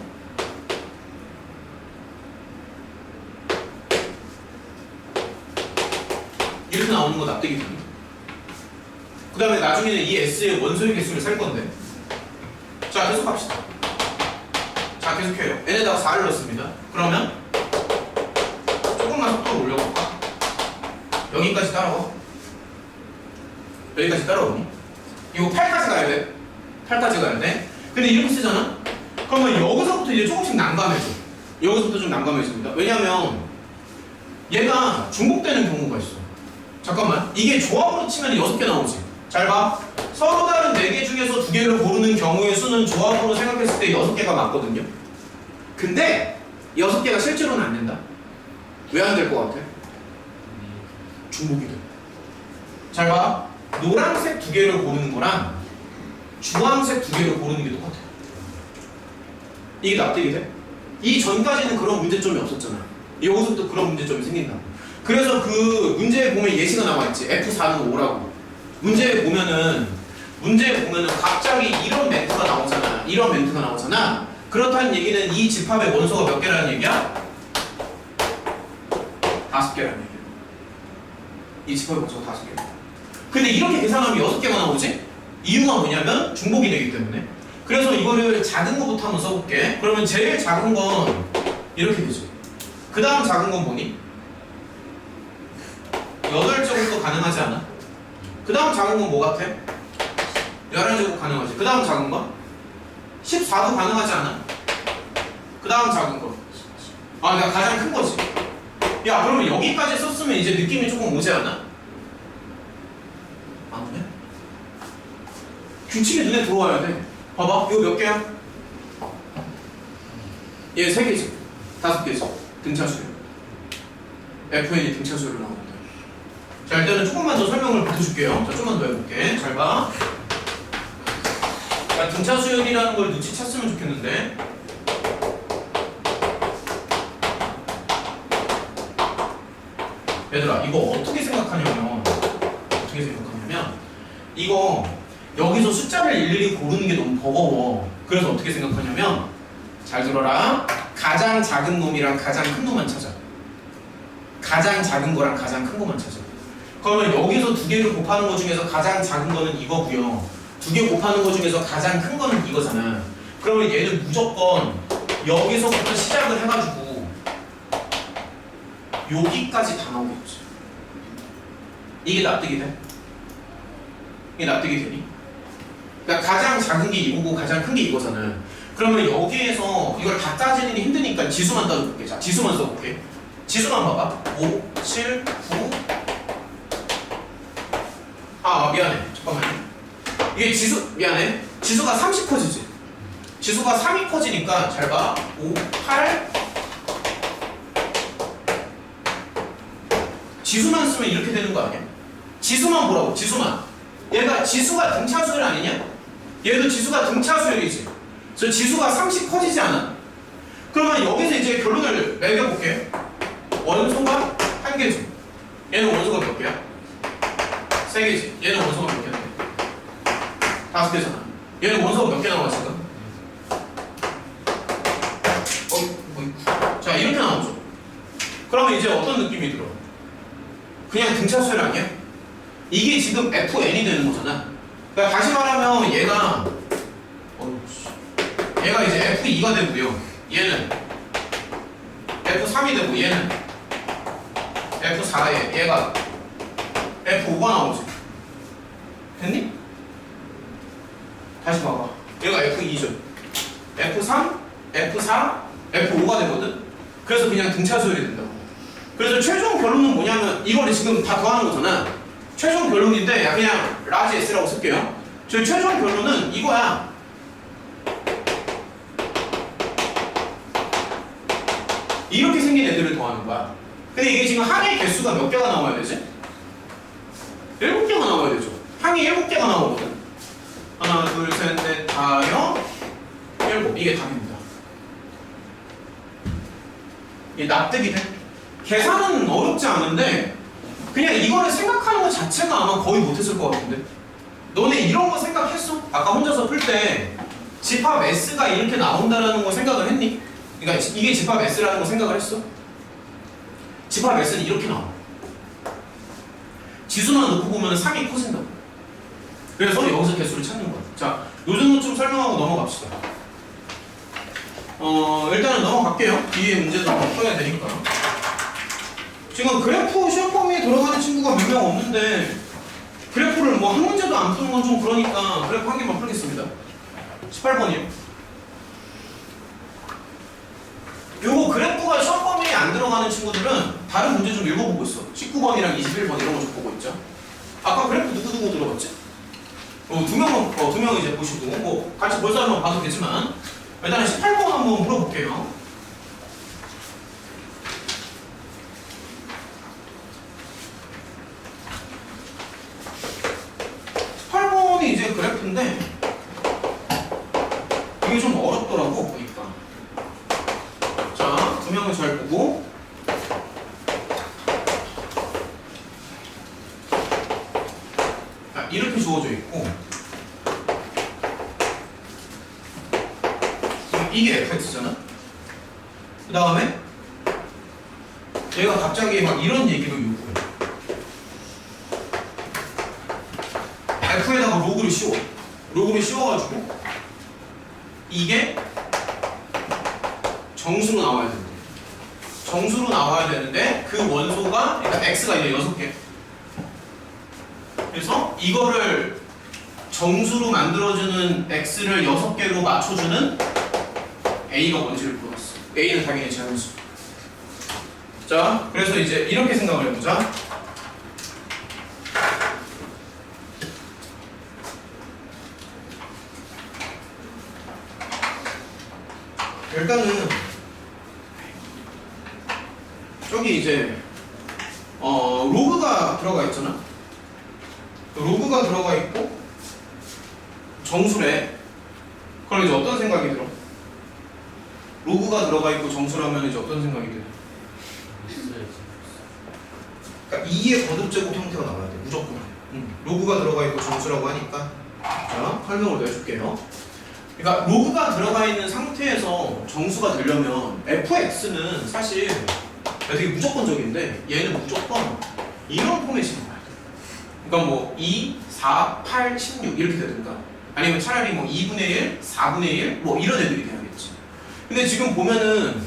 이렇게 나오는 거 납득이 됩니다. 그 다음에 나중에는 이 S의 원소의 개수를 셀 건데 자, 계속합시다. 자, 계속해요. n에다가 4를 넣습니다. 그러면 조금만 속도를 올려볼까? 여기까지 따라와. 여기까지 따라오니? 이거 8까지 가야 돼. 8까지 가야 돼. 근데 이렇게 쓰잖아? 그러면 여기서부터 이제 조금씩 난감해져. 여기서부터 좀 난감해집니다. 왜냐면 얘가 중복되는 경우가 있어. 잠깐만. 이게 조합으로 치면 6개 나오지. 잘 봐. 서로 다른 4개 중에서 2개를 고르는 경우의 수는 조합으로 생각했을 때 6개가 맞거든요. 근데 6개가 실제로는 안 된다. 왜 안 될 것 같아? 중복이 돼. 잘 봐. 노란색 2개를 고르는 거랑 주황색 2개를 고르는 게 똑같아. 이게 납득이 돼? 이 전까지는 그런 문제점이 없었잖아. 여기서부터 그런 문제점이 생긴다. 그래서 그 문제에 보면 예시가 나와있지. F4는 5라고. 문제에 보면은 갑자기 이런 멘트가 나오잖아. 이런 멘트가 나오잖아. 그렇다는 얘기는 이 집합의 원소가 몇 개라는 얘기야? 5개라는 얘기야. 이 집합의 원소가 5개. 근데 이렇게 계산하면 6개가 나오지? 이유가 뭐냐면 중복이 되기 때문에. 그래서 이거를 작은 거부터 한번 써볼게. 그러면 제일 작은 건 이렇게 되죠. 그 다음 작은 건 뭐니? 8제곱도 가능하지 않아? 그 다음 작은 건 뭐 같아? 11제곱 가능하지. 그 다음 작은 건? 14도 가능하지 않아? 그 다음 작은 거. 아, 내가 가장 큰 거지. 야, 그러면 여기까지 썼으면 이제 느낌이 조금 오지 않아? 안 오네? 규칙이 눈에 들어와야 돼. 봐봐, 이거 몇 개야? 얘 3개지. 5개지. 등차수열. FN이 등차수열로 나옵니다. 자, 일단은 조금만 더 설명을 붙여줄게요. 자, 좀만 더 해볼게. 잘 봐. 자, 등차수열이라는 걸 눈치챘으면 좋겠는데. 얘들아, 이거 어떻게 생각하냐면 이거 여기서 숫자를 일일이 고르는 게 너무 버거워. 그래서 어떻게 생각하냐면, 잘 들어라. 가장 작은 놈이랑 가장 큰 놈만 찾아. 가장 작은 거랑 가장 큰 거만 찾아. 그러면 여기서 2개를 곱하는 것 중에서 가장 작은 거는 이거고요. 2개 곱하는 것 중에서 가장 큰 거는 이거잖아. 그러면 얘는 무조건 여기서부터 시작을 해가지고 여기까지 다 나오겠지. 이게 납득이 돼? 이게 납득이 되니? 그러니까 가장 작은 게 이거고 가장 큰 게 이거잖아. 그러면 여기에서 이걸 다 따지는 게 힘드니까 지수만 따져볼게. 자, 지수만 써볼게. 지수만 봐봐. 5, 7, 9. 미안해. 잠깐만요. 이게 미안해. 지수가 30 커지지. 지수가 3이 커지니까 잘 봐. 5, 8. 지수만 쓰면 이렇게 되는 거 아니야? 지수만 보라고. 지수만. 얘가 지수가 등차수열 아니냐? 얘도 지수가 등차수열이지. 그래서 지수가 30 커지지 않아? 그러면 여기서 이제 결론을 매겨볼게. 원소가 1개지. 얘는 원소가 몇 개야? 3개지. 얘는 원소가 몇 개야? 5개잖아. 얘는 원소가 몇 개 나와 지금? 자, 이렇게 나오죠. 그러면 이제 어떤 느낌이 들어? 그냥 등차수열 아니야? 이게 지금 FN이 되는 거잖아. 그러니까 다시 말하면 얘가 이제 F2가 되고요. 얘는 F3이 되고 얘는 F4에 얘가 F5가 나오지. 됐니? 다시 봐봐. 얘가 F2죠. F3, F4, F5가 되거든. 그래서 그냥 등차수열이 된다고. 그래서 최종 결론은 뭐냐면 이거를 지금 다 더하는 거잖아. 최종 결론인데 그냥 라지 S라고 쓸게요. 저희 최종 결론은 이거야. 이렇게 생긴 애들을 더하는 거야. 근데 이게 지금 항의 개수가 몇 개가 나와야 되지? 7개가 나와야 되죠. 항이 7개가 나오거든. 하나, 둘, 셋, 넷, 다, 여, 7. 이게 답입니다. 이게 납득이 돼? 계산은 어렵지 않은데 그냥 이거를 생각하는 것 자체가 아마 거의 못했을 것 같은데. 너네 이런 거 생각했어? 아까 혼자서 풀 때 집합 S가 이렇게 나온다라는 거 생각을 했니? 그러니까 이게 집합 S라는 거 생각을 했어? 집합 S는 이렇게 나와. 지수만 놓고 보면 3이 커진다고. 그래서 여기서 개수를 찾는 거야. 자, 요 정도 좀 설명하고 넘어갑시다. 일단은 넘어갈게요. 뒤에 문제도 풀어야 되니까. 지금 그래프 시험 범위에 들어가는 친구가 몇 명 없는데 그래프를 뭐 한 문제도 안 푸는 건 좀 그러니까 그래프 한 개만 풀겠습니다. 18번이요. 요거 그래프가 시험 범위에 안 들어가는 친구들은 다른 문제 좀 읽어보고 있어. 19번이랑 21번 이런 거 좀 보고 있죠. 아까 그래프 누구 들어갔지? 두 명은 이제 보시고 뭐 같이 볼 사람은 봐도 되지만 일단은 18번 한번 물어볼게요. 18번이 이제 그래프인데 이게 좀 어렵더라고 보니까. 자, 두 명은 잘 보고 이렇게 주어져 있고 이게 fx잖아. 그 다음에 얘가 갑자기 막 이런 얘기를 요구해. f에다가 로그를 씌워. 로그를 씌워가지고 이게 정수로 나와야 되는데 정수로 나와야 되는데 그 원소가 그러니까 x가 이제 6개. 그래서 이거를 정수로 만들어주는 x를 6개로 맞춰주는 a가 뭔지를 물어봤어. a는 당연히 자연수. 자, 그래서 이제 이렇게 생각을 해보자. 일단은 저기 이제 로그가 들어가 있잖아. 로그가 들어가 있고 정수래. 그럼 이제 어떤 생각이 들어? 로그가 들어가 있고 정수라면 이제 어떤 생각이 들어? 그러니까 2의 거듭제곱 형태가 나와야 돼. 무조건. 로그가 들어가 있고 정수라고 하니까. 자, 설명을 내줄게요. 그러니까 로그가 들어가 있는 상태에서 정수가 되려면 fx는 사실 되게 무조건적인데 얘는 무조건 이런 포맷이 나와야 돼. 그러니까 뭐 2, 4, 8, 16 이렇게 되든가 아니면 차라리 뭐 2분의 1, 4분의 1 뭐 이런 애들이 돼야겠지. 근데 지금 보면은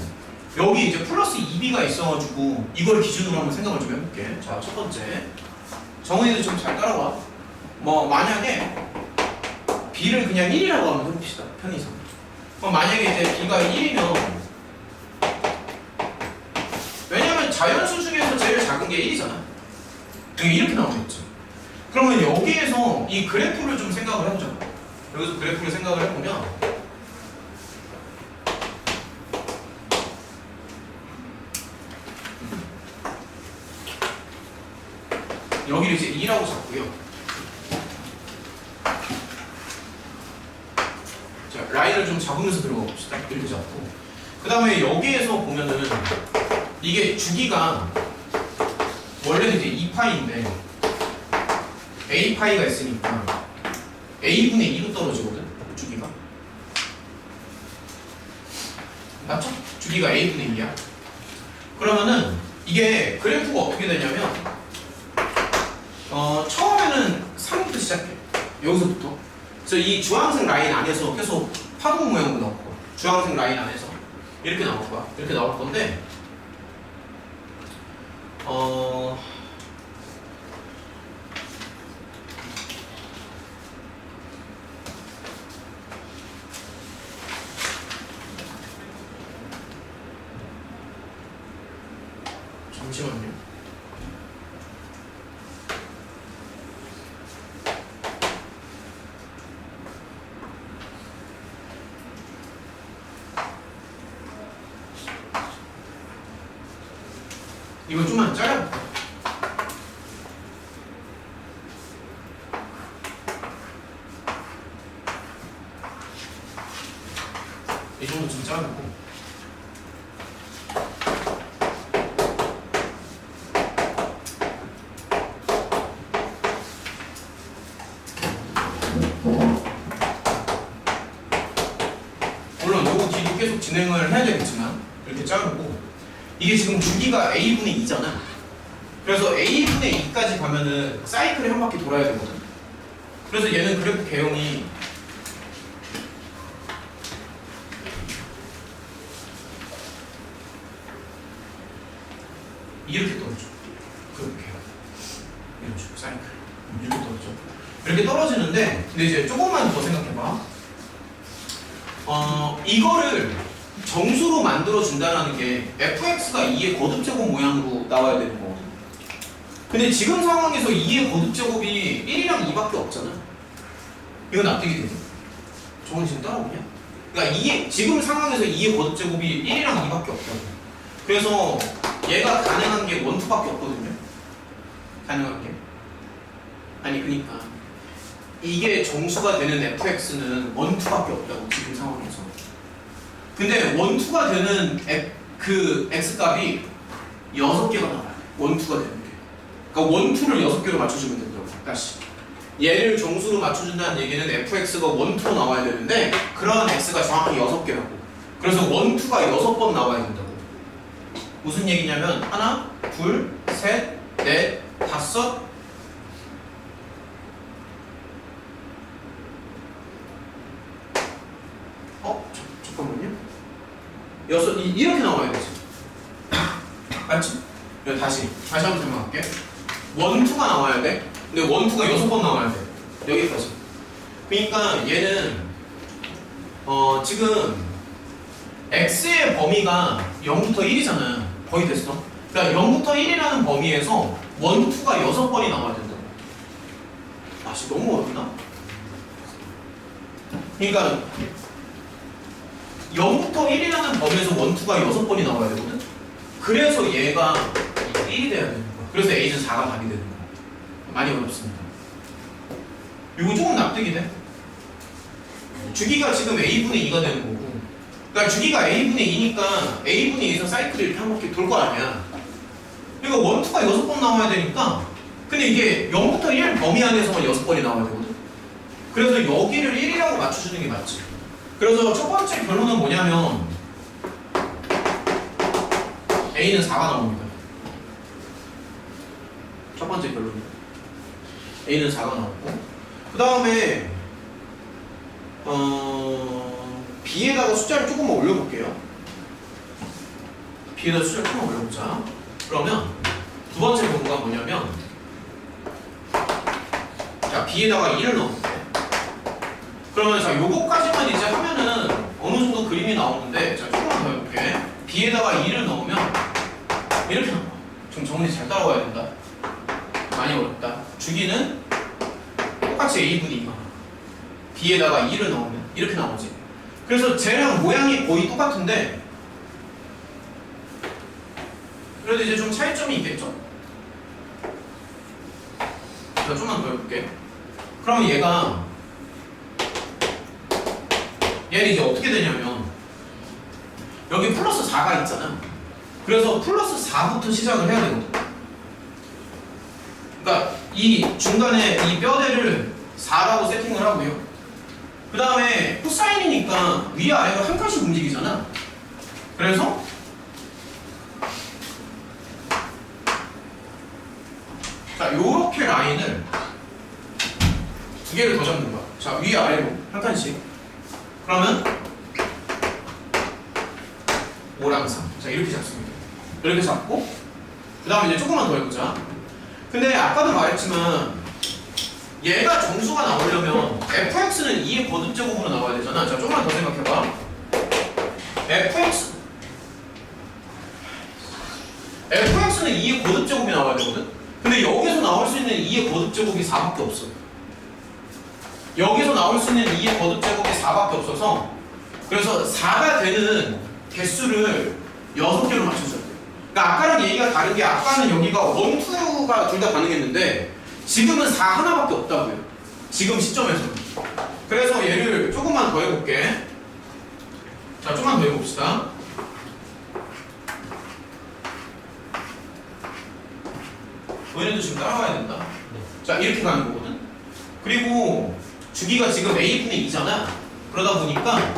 여기 이제 플러스 2b가 있어가지고 이걸 기준으로 한번 생각을 좀 해볼게. 자, 첫 번째 정은이도 좀 잘 따라와. 뭐 만약에 b를 그냥 1이라고 한번 해봅시다. 편의상. 그럼 만약에 이제 b가 1이면 왜냐면 자연수 중에서 제일 작은 게 1이잖아. 이렇게 나오겠죠. 그러면 여기에서 이 그래프를 좀 생각을 해보자. 여기서 그래프를 생각을 해보면 여기를 이제 2라고 잡고요. 자, 라인을 좀 잡으면서 들어가 봅시다. 이렇게 잡고 그 다음에 여기에서 보면은 이게 주기가 원래는 이제 2파이인데 a파이가 있으니까 a분의 2로 떨어지거든. 주기가 맞죠? 주기가 a분의 2야. 그러면은 이게 그래프가 어떻게 되냐면 처음에는 3부터 시작해. 여기서부터. 그래서 이 주황색 라인 안에서 계속 파동 모양으로 나올 거야. 주황색 라인 안에서 이렇게 나올 거야. 이렇게 나올 건데 잠시만요. 이거 좀만 잘라볼까? 이 정도 좀 자르고 물론 요거 뒤도 계속 진행을 해야 되겠지만 이렇게 자르고 이게 지금 주기가 a분의 2잖아. 그래서 a분의 2까지 가면은 사이클이 한 바퀴 돌아야 되거든. 그래서 얘는 그래프 개형이 이렇게 떨어지는데, 근데 이제 조금만 더 생각해봐. 이거를 정수로 만들어준다는 게 fx가 2의 거듭제곱 모양으로 나와야 되는 거거든. 근데 지금 상황에서 2의 거듭제곱이 1이랑 2밖에 없잖아. 이거 납득이 되죠? 저건 지금 따라오냐? 그러니까 지금 상황에서 2의 거듭제곱이 1이랑 2밖에 없다고. 그래서 얘가 가능한 게 1, 2밖에 없거든요. 가능한 게. 아니 그러니까 이게 정수가 되는 fx는 1, 2밖에 없다고 지금 상황에서. 근데 1, 2가 되는 그 x값이 6개가 나와요. 1, 2가 되는 게. 그러니까 1, 2를 6개로 맞춰주면 된다고. 다시. 얘를 정수로 맞춰준다는 얘기는 fx가 1, 2로 나와야 되는데 그런 x가 정확히 6개라고. 그래서 1, 2가 6번 나와야 된다고. 무슨 얘기냐면 하나, 둘, 셋, 넷, 다섯, 잠깐만요. 여섯, 이렇게 나와야 되지. 맞지? 다시 한번 설명할게. 1, 2가 나와야 돼. 근데 1, 2가 6번 나와야 돼. 여기까지. 그러니까 얘는 지금 x의 범위가 0부터 1이잖아. 거의 됐어. 그러니까 0부터 1이라는 범위에서 1, 2가 6번이 나와야 된다고. 아, 진짜 너무 어렵나? 그러니까 0부터 1이라는 범위에서 1, 2가 6번이 나와야 되거든? 그래서 얘가 1이 돼야 되는 거야. 그래서 a는 4가 답이 되는 거야. 많이 어렵습니다. 이거 조금 납득이 돼? 주기가 지금 a분의 2가 되는 거고, 그러니까 주기가 a분의 2니까 a분의 2에서 사이클이 이렇게 한 바퀴 돌 거 아니야. 그러니까 1, 2가 6번 나와야 되니까, 근데 이게 0부터 1 범위 안에서만 6번이 나와야 되거든? 그래서 여기를 1이라고 맞춰주는 게 맞지. 그래서 첫 번째 결론은 뭐냐면 A는 4가 나옵니다. 첫 번째 결론은 A는 4가 나오고, 그 다음에 B에다가 숫자를 조금만 올려볼게요. B에다 숫자를 조금만 올려보자. 그러면 두 번째 경우가 뭐냐면, 자, B에다가 2를 넣어볼게. 그러면 자, 요거까지만 이제 하면은 어느 정도 그림이 나오는데, 자, 조금만 더 해볼게. B에다가 2를 넣으면 이렇게 나와. 좀 정리 잘 따라와야 된다. 많이 어렵다. 주기는 똑같이 A분의 2가 B에다가 2를 넣으면 이렇게 나오지. 그래서 쟤랑 모양이 거의 똑같은데 그래도 이제 좀 차이점이 있겠죠? 자, 좀만 더 해볼게. 그러면 얘는 이제 어떻게 되냐면 여기 플러스 4가 있잖아. 그래서 플러스 4부터 시작을 해야 되거든. 그러니까 이 중간에 이 뼈대를 4라고 세팅을 하고요. 그 다음에 코사인이니까 위아래가 한 칸씩 움직이잖아. 그래서 자, 요렇게 라인을 두 개를 더 잡는 거야. 자, 위아래로 한 칸씩. 그러면 5랑 3. 자, 이렇게 잡습니다. 이렇게 잡고 그 다음에 이제 조금만 더 해보자. 근데 아까도 말했지만 얘가 정수가 나오려면 fx는 2의 거듭제곱으로 나와야 되잖아. 자, 조금만 더 생각해봐. fx는 2의 거듭제곱이 나와야 되거든? 근데 여기서 나올 수 있는 2의 거듭제곱이 4밖에 없어. 여기서 나올 수 있는 2의 거듭제곱이 4밖에 없어서, 그래서 4가 되는 개수를 6개로 맞춰줘야 돼. 그러니까 아까랑 얘기가 다른 게, 아까는 여기가 1, 2가 둘 다 가능했는데 지금은 4 하나밖에 없다고요. 지금 시점에서는. 그래서 얘를 조금만 더 해볼게. 자, 조금만 더 해봅시다. 너희들도 지금 따라와야 된다. 자, 이렇게 가는 거거든. 그리고 주기가 지금 a분의 2잖아. 그러다 보니까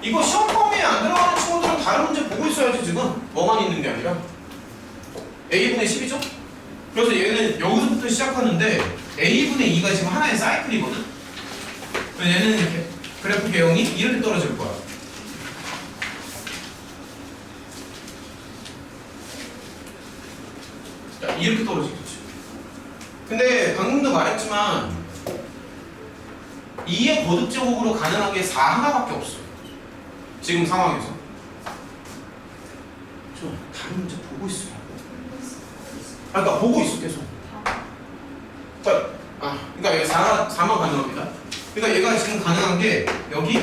이거 시험 범위에 안 들어가는 친구들은 다른 문제 보고 있어야지. 지금 뭐만 있는 게 아니라 a분의 10이죠? 그래서 얘는 여기서부터 시작하는데 a분의 2가 지금 하나의 사이클이거든? 그래서 얘는 이렇게 그래프 개형이 이렇게 떨어질 거야. 자, 이렇게 떨어지겠지. 근데 방금도 말했지만 2의 거듭 제곱으로 가능한 게 4 하나밖에 없어. 지금 상황에서. 저 다른 문제 보고 있어요. 그러니까 보고 있어 계속. 그러니까 얘가 4만 가능합니다. 그러니까 얘가 지금 가능한 게 여기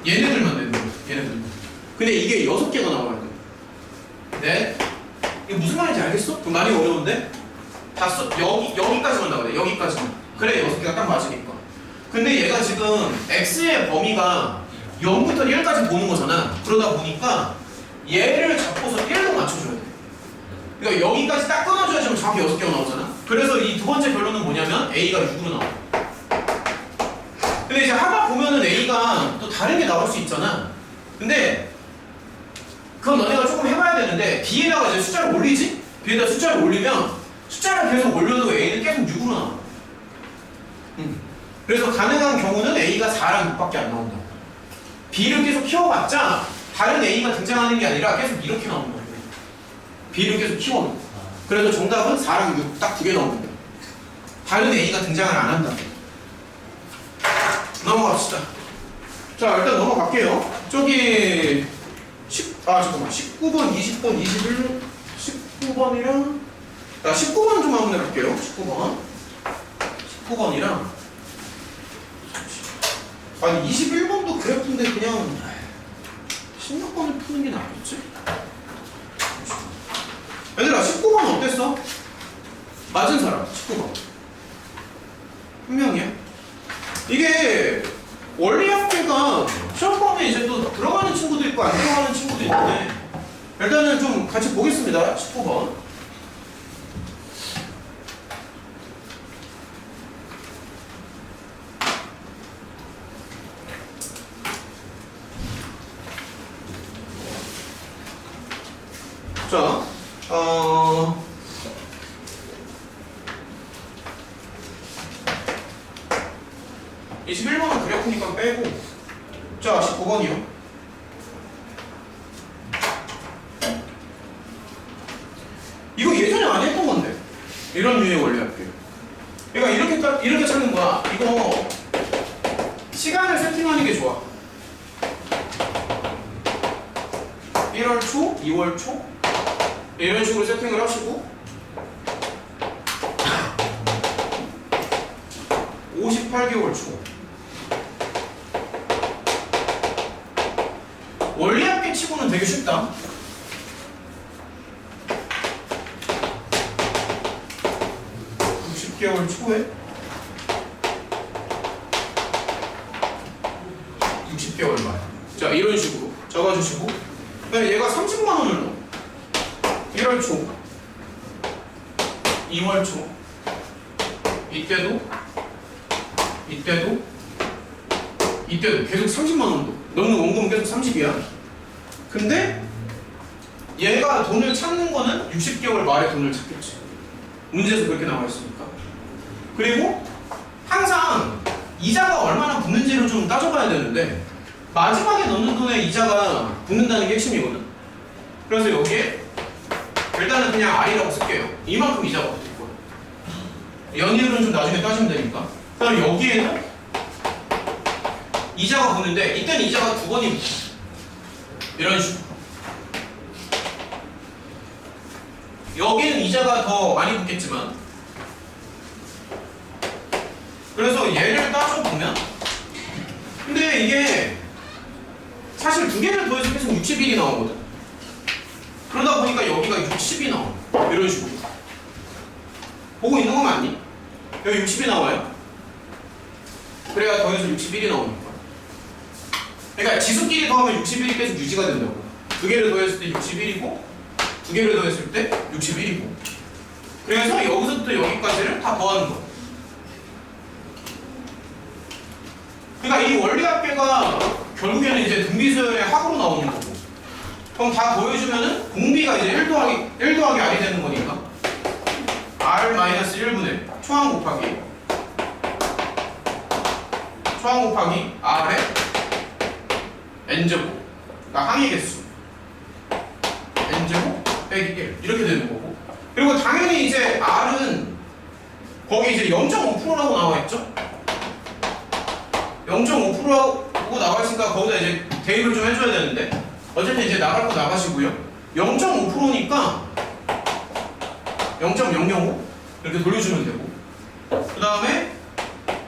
얘네들만 되는 거야. 얘네들만. 근데 이게 6개가 나와야 돼. 네? 이게 무슨 말인지 알겠어? 그럼 많이 어려운데? 여기까지만 나와야 돼. 여기까지만. 그래 6개가 딱 맞으니까. 근데 얘가 지금 x의 범위가 0부터 1까지 보는 거잖아. 그러다 보니까 얘를 잡고서 1로 맞춰줘야 돼. 그러니까 여기까지 딱 끊어줘야지 정확히 6개가 나오잖아. 그래서 이 두 번째 결론은 뭐냐면 A가 6으로 나와. 근데 이제 하다 보면은 A가 또 다른 게 나올 수 있잖아. 근데 그건 너네가 조금 해봐야 되는데 B에다가 이제 숫자를 올리지? B에다 숫자를 올리면 숫자를 계속 올려도 A는 계속 6으로 나와. 그래서 가능한 경우는 A가 4랑 6밖에 안 나온다. B를 계속 키워봤자 다른 A가 등장하는 게 아니라 계속 이렇게 나오는 거예요. B를 계속 키워놓고. 그래서 정답은 4랑 6 딱 2개 나오는 거예요. 다른 A가 등장을 안 한다. 넘어갑시다. 자, 일단 넘어갈게요. 저기 19번, 20번, 21, 19번이랑 19번 좀 한번 해볼게요. 19번이랑 아니 21번도 그래프인데 그냥 16번을 푸는 게 낫겠지? 얘들아 19번 어땠어? 맞은 사람 19번 한 명이야? 이게 원리학계가 시험 범위에 이제 또 들어가는 친구도 있고 안 들어가는 친구도 있는데 일단은 좀 같이 보겠습니다. 19번 자, 21번은 그래프니까 빼고 자, 19번이요. 이거 예전에 안 했던 건데 이런 류의 원리 할게요. 그러니까 이렇게 찾는 거야. 이거 시간을 세팅하는 게 좋아. 1월 초, 2월 초 이런 식으로 세팅을 하시고 58개월 초 원리학계 치고는 되게 쉽다. (60개월) 초에 60개월 말. 자, 이런 식으로 적어주시고 그다음에 얘가 30만 원을 넣어. 1월 초 2월 초 이때도 계속 30만 원도 너는 원금은 계속 30이야. 근데 얘가 돈을 찾는 거는 60개월 말에 돈을 찾겠지. 문제에서 그렇게 나와 있으니까. 그리고 항상 이자가 얼마나 붙는지를 좀 따져봐야 되는데 마지막에 넣는 돈에 이자가 붙는다는 게 핵심이거든. 그래서 여기에 일단은 그냥 R이라고 쓸게요. 이만큼 이자가 붙을 거야. 연이율은 좀 나중에 따지면 되니까. 그다음 여기에는 이자가 붙는데 이때는 이자가 2번이 붙어. 이런 식으로. 여기는 이자가 더 많이 붙겠지만 그래서 얘를 따져보면 근데 이게 사실 2개를 더해서 계속 61이 나오거든. 그러다 보니까 여기가 60이 나와. 이런 식으로. 보고 있는 거 맞니? 여기 60이 나와요. 그래야 더해서 61이 나오는 거야. 그러니까 지수끼리 더하면 61이 계속 유지가 된다고. 2개를 더했을 때 61이고 2개를 더했을 때 61이고. 그래서 여기서부터 여기까지를 다 더하는 거야. 그러니까 이 원리합계가 결국에는 이제 등비수열의 합으로 나오는 거고. 그럼 다 더해주면은 공비가 이제 1 더하기 R이 되는 거니까 R-1분의 초항 곱하기 R에 n제곱, 그러니까 항의 개수 n제곱 빼기 1 이렇게 되는 거고, 그리고 당연히 이제 r은 거기 이제 0.5%라고 나와 있죠. 0.5%라고 나와 있으니까 거기다 이제 대입을 좀 해줘야 되는데, 어쨌든 이제 나갈 거 나가시고요. 0.5%니까 0.005 이렇게 돌려주면 되고, 그 다음에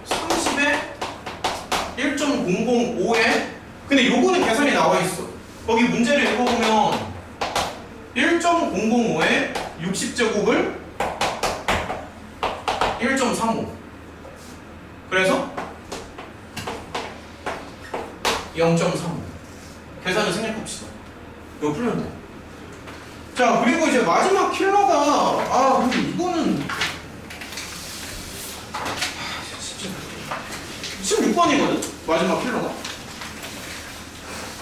30에 1.005에, 근데 요거는 계산이 나와 있어. 거기 문제를 읽어보면 1.005에 60제곱을 1.35, 그래서 0.35 계산을 생략합시다. 이거 풀면 돼. 자, 그리고 이제 마지막 킬러가, 근데 이거는 16번이거든? 마지막 킬러가.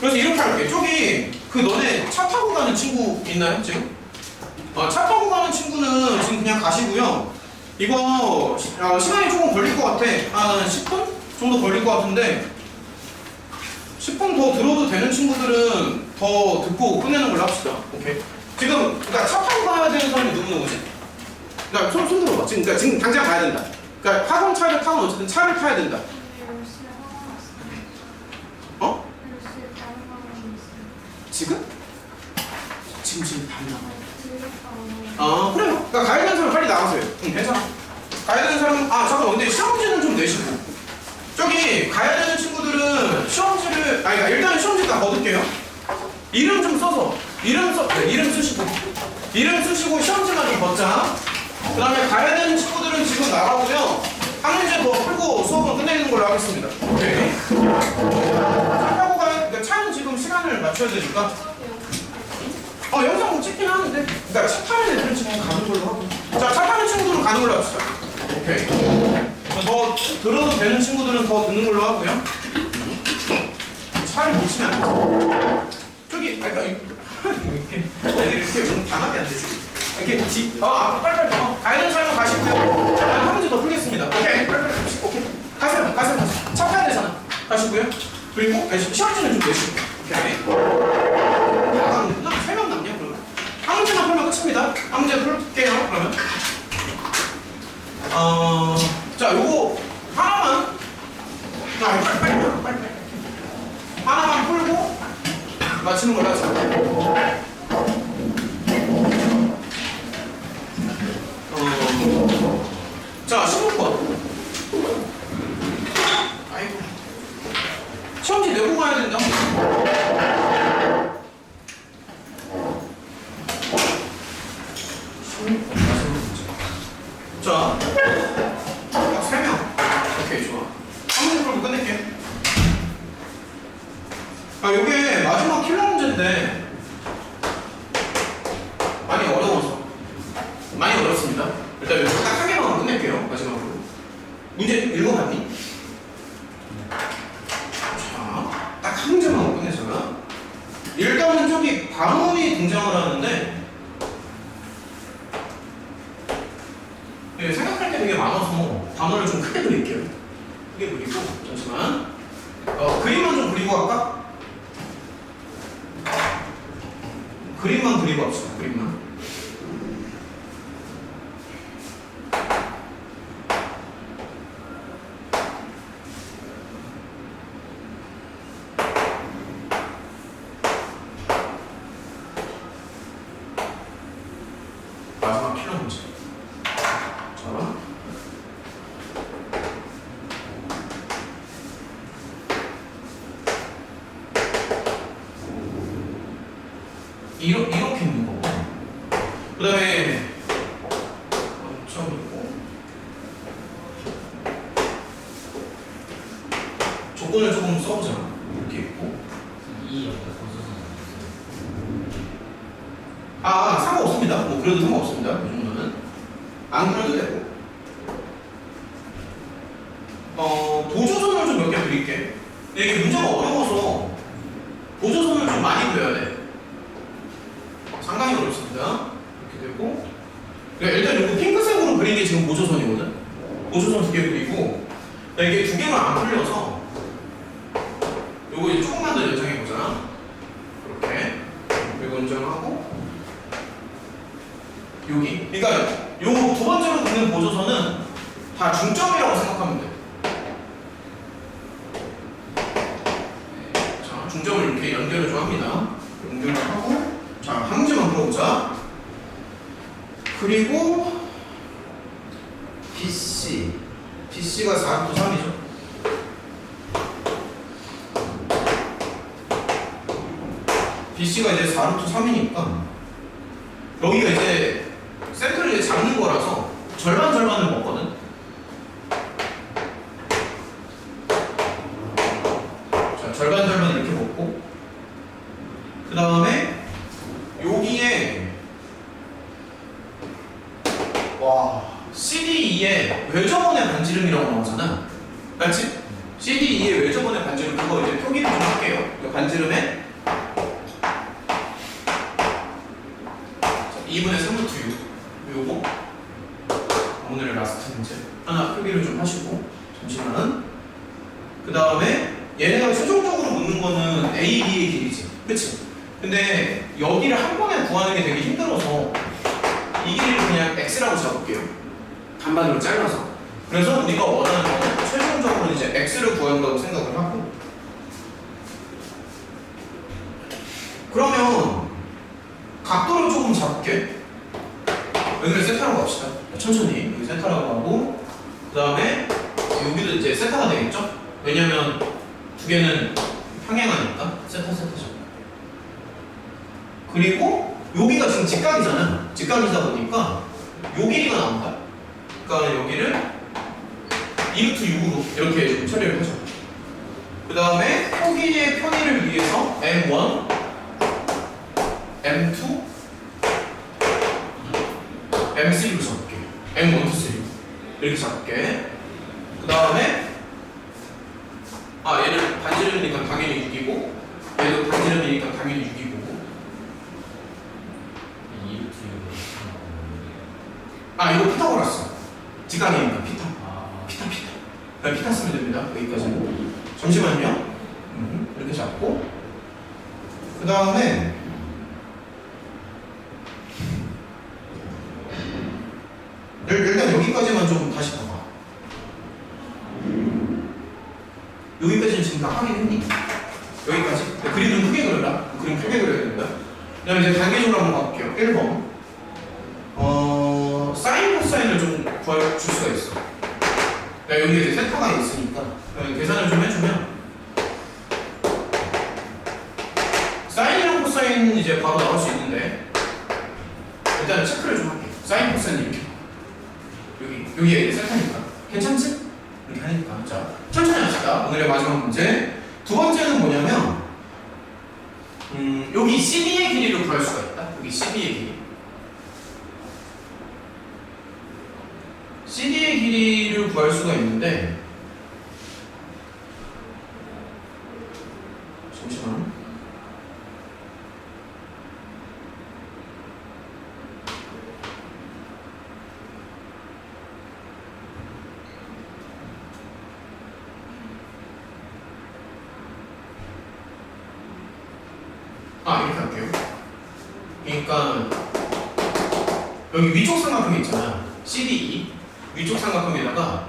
그래서 이렇게 할게. 저기 그 너네 차 타고 가는 친구 있나요 지금? 차 타고 가는 친구는 지금 그냥 가시고요. 이거 시간이 조금 걸릴 것 같아. 한 10분 정도 걸릴 것 같은데, 10분 더 들어도 되는 친구들은 더 듣고 끝내는 걸로 합시다. 오케이. 지금 그러니까 차 타고 가야 되는 사람이 누구지? 그러니까 손 들어봐. 지금 당장 가야 된다. 그러니까 학원 차를 타면 어쨌든 차를 타야 된다. 지금? 지금 다르나? 그래요. 그러니까 가야 되는 사람 빨리 나가세요. 괜찮아. 가야 되는 사람, 잠깐만. 근데 시험지는 좀 내시고. 저기 가야 되는 친구들은 시험지를, 그러니까 일단은 시험지 다 거둘게요. 이름 좀 써서, 이름 쓰시고 시험지만 좀 걷자. 그 다음에 가야 되는 친구들은 지금 나가고요. 한 문제 더 풀고 수업은 끝내는 걸로 하겠습니다. 오케이. 차 타고 그러니까 차는 지금 시간을 맞춰야 되니까. 영상 뭐 찍긴 하는데, 그러니까 차 타는 애들은 지금 가는 걸로 하고. 자, 차 타는 친구들은 가는 걸로 합시다. 오케이. 더 들어도 되는 친구들은 더 듣는 걸로 하고요. 차를 못 치면 안 돼. 저기, 이렇게 당하게 안 되지. 이렇게 빨리 가야 되는 사람은 가시고요. 자, 한 문제 더 풀겠습니다. 오케이. 빨리 오케이. 가세요. 차 타야 되잖아. 가시고요. 그리고 시험지는 좀 내시고. 오케이. 나가는구나. 3명 남냐 그러면? 한 문제만 풀면 끝입니다. 한 문제 풀게요. 그러면. 자, 요거 하나만. 빨리. 하나만 풀고 맞추는 걸로 하자. 자, 16번. 아이고. 시험지 내고 가야 된다. 자, 3명. 오케이, 좋아. 한 문제 풀고 끝낼게. 요게 마지막 킬러 문제인데 많이 어렵습니다. 일단 여기서 딱 한 개만 끝낼게요. 마지막으로. 문제 읽어봤니? 자, 딱 한 문제만 끝내잖아. 일단은 저기 반원이 등장을 하는데, 생각할 게 되게 많아서 반원을 좀 크게 그릴게요. 크게 그리고, 잠시만. 그림만 좀 그리고 할까? 그림만 그리고 합시다. 그림만. 마지막 킬러 문제. 자, 이렇게 있는 거고, 그 다음에 점 있고, 조건을 조금 써보자. 이렇게 있고, 상관없습니다. 뭐 그래도 상관없습니다. 이 정도는 안 그려도 되고. 도조선을 좀 몇 개 그릴게. 근데 이게 문제가 어려워서 도조선을 좀 많이 그려야 돼. 상당히 어렵습니다. 이렇게 되고, 일단 이거 핑크색으로 그린 게 지금 보조선이거든. 보조선 2개 그리고, 이게 2개만 안 풀려서 요거 이제 조금만 더 연장해 보자. 요거 인정하고 여기. 그러니까 요 두 번째로 듣는 보조선은 다 중점이라고 생각하면 돼. 자, 중점을 이렇게 연결을 좀 합니다. 연결을 하고, 자, 한 문제만 풀어보자. 그리고 BC가 4루트 3이죠. BC가 이제 4루트 3이니까 여기가 이제 센터를 이제 잡는 거라서 절반을 먹거든. 자, 절반 이렇게 먹고, 그 다음에 여기에 CD2의 외접원의 반지름이라고 나오잖아. 맞지? CD2의 외접원의 반지름, 그거 이제 표기를 좀 할게요. 그 반지름에 2분의 3루트 6 요거 오늘의 라스트 문제 하나 표기를 좀 하시고, 잠시만. 그 다음에 얘네가 최종적으로 묻는 거는 A, B의 길이지, 그치? 근데 여기를 한 번에 구하는 게 되게 힘들어서 이 길이를 그냥 X라고 잡을게요. 반반으로 잘라서. 그래서 우리가 원하는 거는 최종적으로 이제 X를 구한다고 생각을 하고, 그러면 각도를 조금 잡을게. 여기를 세타라고 합시다. 천천히 여기 세타라고 하고, 그 다음에 여기도 이제 세타가 되겠죠? 왜냐면 두 개는 평행하니까 세타 잡고, 그리고 여기가 지금 직각이잖아. 직각이다 보니까 요 길이가 나온다. 그러니까 여기를 2루트 6으로 이렇게 처리를 하죠. 그 다음에 표기의 편의를 위해서 M1, M2, M3로 잡을게. M1, 2, 3 이렇게 잡을게. 그 다음에 얘는 반지름이니까 당연히 6이고, 얘도 반지름이니까 당연히 6이고. 이거 피타고라스. 직각이니까 피타. 피타 쓰면 됩니다. 여기까지는. 잠시만요. 이렇게 잡고, 그 다음에 일단 여기까지만 좀 다시 봐봐. 여기까지는 지금 다 확인했니? 여기까지? 그림 좀 크게 그려라. 그림 크게 그려야 된다. 그 다음에 이제 단계적으로 한번 가볼게요. 1번. 사인 코사인을 좀 구할 줄 수가 있어. 그러니까 여기에 이제 세타가 있으니까 계산을 좀 해주면 사인이랑 코사인 이제 바로 나올 수 있는데, 일단은 체크를 좀 할게요. 사인 코사인 이렇게 여기에 세타니까 괜찮지? 이렇게 하니까. 자, 천천히 합시다. 오늘의 마지막 문제. 두 번째는 뭐냐면 여기 CB의 길이를 구할 수가 있다. 여기 CB의 길이. CD의 길이를 구할 수가 있는데, 잠시만. 이렇게 할게요. 그러니까 여기 위쪽 삼각형이 있잖아. CDE 위쪽 삼각형에다가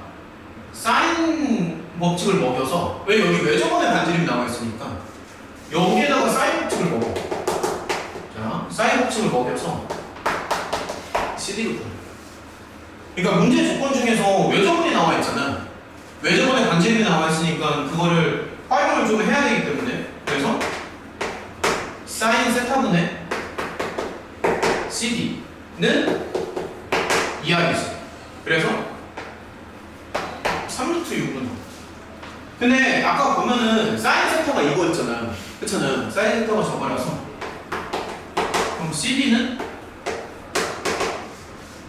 사인 법칙을 먹여서, 왜 여기 외접원의 반지름이 나와 있으니까 여기에다가 사인 법칙을 먹어. 자, 사인 법칙을 먹여서 CD를 구해. 그러니까 문제 조건 중에서 외접원이 나와 있잖아. 외접원의 반지름이 나와 있으니까 그거를 활용을 좀 해야 되기 때문에, 그래서 사인 세타분의 CD는 2R이지. 그래서 3루트 6은. 근데 아까 보면은 사인 세타가 이거였잖아. 그렇잖아. 사인 세타가 저거라서, 그럼 CD는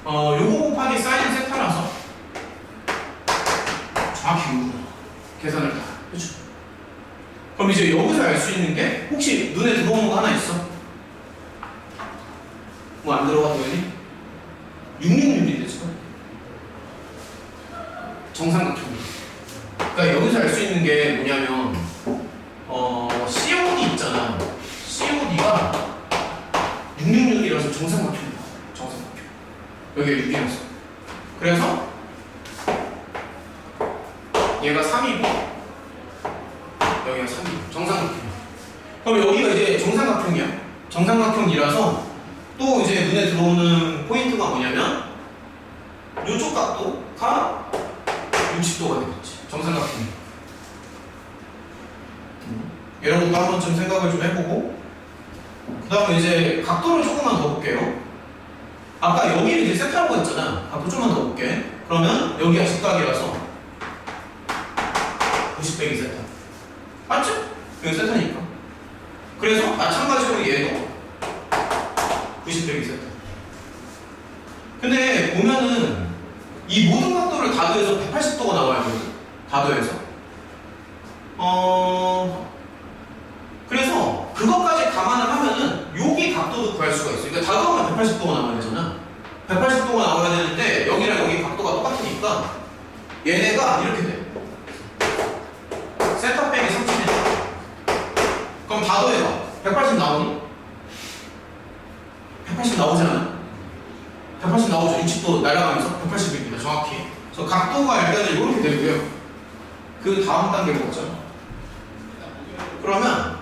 요거 곱하기 사인 세타라서 정확히 6으로 계산을 다 해줘. 그럼 이제 여기서 알 수 있는 게, 혹시 눈에 들어오는 거 하나 있어? 뭐 안 들어가더니 666인데 지금 정삼각형. 그러니까 여기서 알 수 있는 게 뭐냐면 COD 있잖아. COD가 들어서 정삼각형이 나와. 정삼각형. 여기가 6이었어. 그래서 얘가 3이고 여기가 3이고 정삼각형. 그럼 여기가 이제 정삼각형이야. 정삼각형이라서 또 이제 눈에 들어오는 포인트가 뭐냐면 이쪽 각도가 60도가 되겠지. 정삼각형이. 이런 것도 한번 좀 생각을 좀 해보고 그 다음에 이제 각도를 조금만 더 볼게요. 아까 여기를 이제 세타라고 했잖아. 각도 좀만 더 볼게. 그러면 여기가 직각이라서 90 빼기 세타. 맞죠? 여기 세타니까. 그래서 마찬가지로 얘도 90 빼기 세타. 근데 보면은 이 모든 각도를 다 더해서 180도가 나와야 되거든. 다 더해서. 그래서 그것까지 감안을 하면은 여기 각도도 구할 수가 있어. 그러니까 다 더하면 180도가 나와야 되잖아. 180도가 나와야 되는데 여기랑 여기 각도가 똑같으니까 얘네가 이렇게 돼. 세타 빼기 30이야. 그럼 다 더해봐. 180 나오니? 180 나오지 않아? 180 나오죠. 60도 날아가면서 180입니다. 정확히. 그래서 각도가 일단은 이렇게 되고요. 그 다음 단계로 보자. 그러면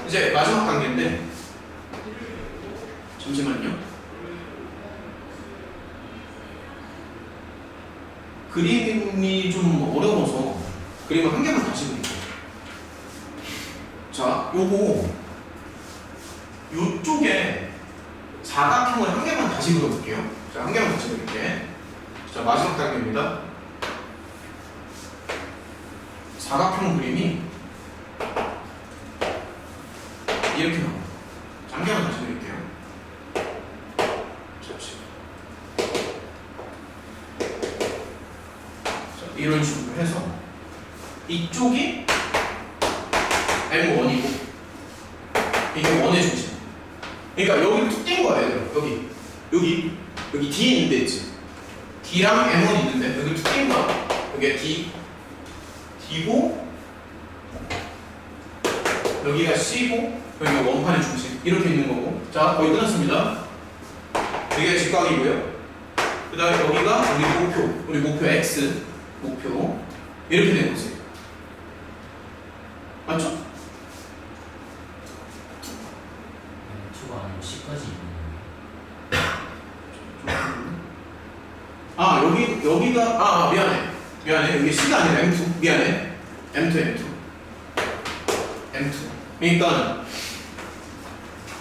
이제 마지막 단계인데 잠시만요. 그림이 좀 어려워서 그림을 한 개만 다시 그릴게요. 자, 요쪽에 사각형을 한 개만 다시 그려볼게요. 자, 한 개만 다시 그릴게. 자, 마지막 단계입니다. 사각형 그림이 이렇게 나옵니다. 자, 한 개만 다시 그릴게요. 자, 이런 식으로 해서 이쪽이 M1이고 이게 1의 중심. 그러니까 여기를 툭 띈 거야, 얘들아. 여기 D에 있는데 있지. D랑 M1 있는데 여기를 툭 띈 거야. 여기가 D고 여기가 C고 여기가 원판의 중심. 이렇게 있는 거고. 자, 거의 끝났습니다. 여기가 직각이고요. 그 다음에 여기가 우리 목표 X 목표 이렇게 되는 거지. 맞죠? M투가 아니고 C까지 있는 여기가 미안해. 여기 C가 아니라 M2. 미안해. M2. 그러니까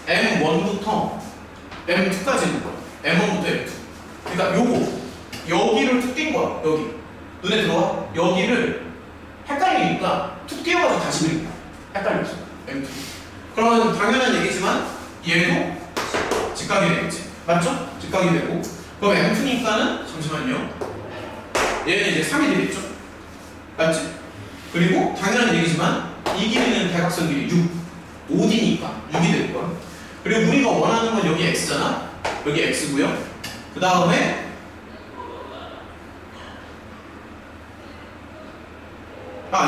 M1부터 M2까지 있는 거야. M1부터 M2. 그러니까 여기를 툭 띈 거야. 여기 눈에 들어와? 여기를 헷갈리니까 툭 띄워가지고 다시 그린 거야. 헷갈렸어. M2. 그러면 당연한 얘기지만 얘도 직각이 되겠지. 맞죠? 직각이 되고 그럼 M2니까는 잠시만요. 얘는 이제 3이 되겠죠? 맞지? 그리고 당연한 얘기지만 이 길이는 대각선 길이 5D니까 6이 될 거야. 그리고 우리가 원하는 건 여기 X잖아? 여기 X고요. 그 다음에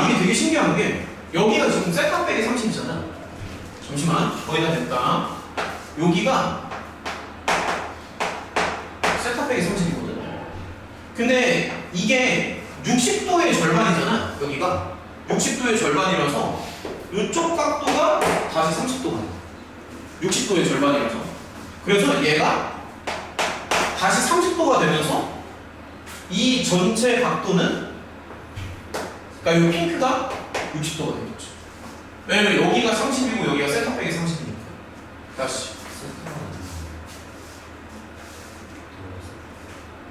이게 되게 신기한 게 여기가 지금 세타 빼기 30이잖아. 잠시만, 거의 다 됐다. 여기가 세타 빼기 30이거든. 근데 이게 60도의 절반이잖아. 여기가 60도의 절반이라서 이쪽 각도가 다시 30도가 돼. 60도의 절반이라서. 그래서 얘가 다시 30도가 되면서 이 전체 각도는, 그러니까 이 핑크가 60도가 되겠죠. 왜냐면 여기가 30이고 여기가 세타 빼기 30이니까. 다시.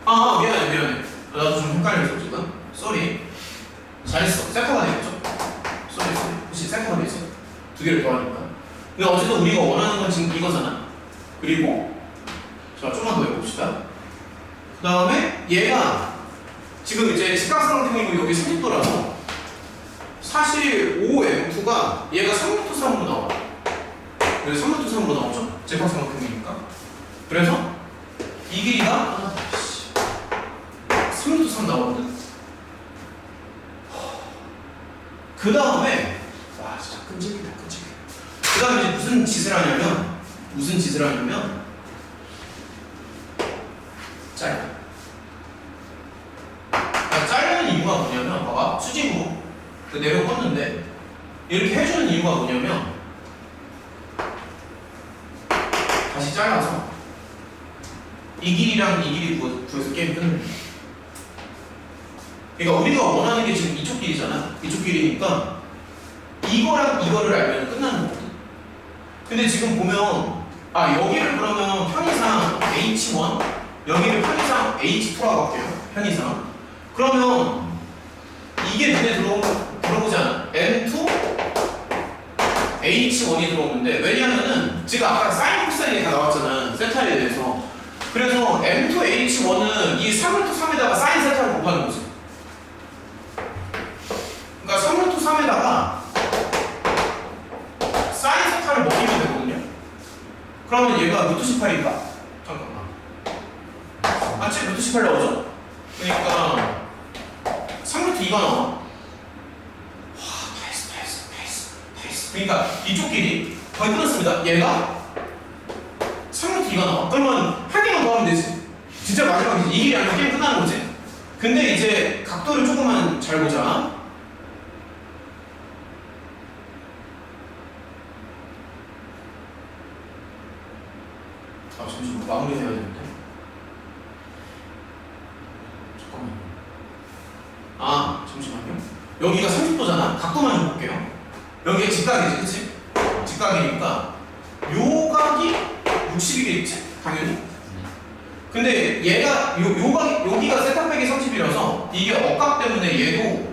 미안해. 나도 좀 헷갈렸어 지금. 쏘리. 잘했어. 세타가 되겠죠? 쏘리. 혹시 세타가 되죠? 두 개를 더하니까. 근데 어쨌든 우리가 원하는 건 지금 이거잖아. 그리고 자, 좀만 더 해봅시다. 그 다음에 얘가 지금 이제 직각삼각형이고 여기 30도라서 사실 OM2가 얘가 3루트 3으로 나와. 그래서 3루트 3으로 나오죠? 직각삼각형이니까. 그래서 이 길이가 3루트 3 나오거든. 그 다음에 진짜 끔찍해. 그 다음에 이제 무슨 짓을 하냐면 무슨 짓을 하냐면 잘라. 자르는 이유가 뭐냐면 봐봐 수직으로 내려 뻗는데 이렇게 해주는 이유가 뭐냐면 다시 잘라서 이 길이랑 이 길이 구해서 게임 끝내는 거야. 그러니까 우리가 원하는 게 지금 이쪽 길이잖아. 이쪽 길이니까 이거랑 이거를 알면 끝나는 거거든. 근데 지금 보면 여기를 그러면 편의상 H1 여기를 편의상 H2라고 할게요. 편의상. 그러면 이게 눈에 들어오지 않아. M2 H1이 들어오는데 왜냐면은 지금 아까 사인 코사인이 다 나왔잖아. 세타에 대해서. 그래서 M2 H1은 이 3루트 3에다가 사인 세타를 곱하는 거지. 그러니까 3루트 3에다가 사인 세타를 먹이면 되거든요. 그러면 얘가 루트 18인가? 잠깐만. 맞지? 루트 18 나오죠? 그러니까 3루트 2가 나와. 다 했어. 그러니까 이쪽 길이 거의 끝났습니다. 얘가 3루트 2가 나와. 그러면 한 개만 더 하면 되지. 진짜 마지막이지. 이 길이 아니면 게임 끝나는 거지. 근데 이제 각도를 조금만 잘 보자. 잠시만 마무리해야 되는데. 잠깐만요. 잠시만요. 여기가 30도잖아. 각도만 좀 볼게요. 여기가 직각이지, 그치? 직각이니까 요 각이 60이겠지? 당연히. 근데 얘가 여기가 세타 빼기 30이라서 이게 억각 때문에 얘도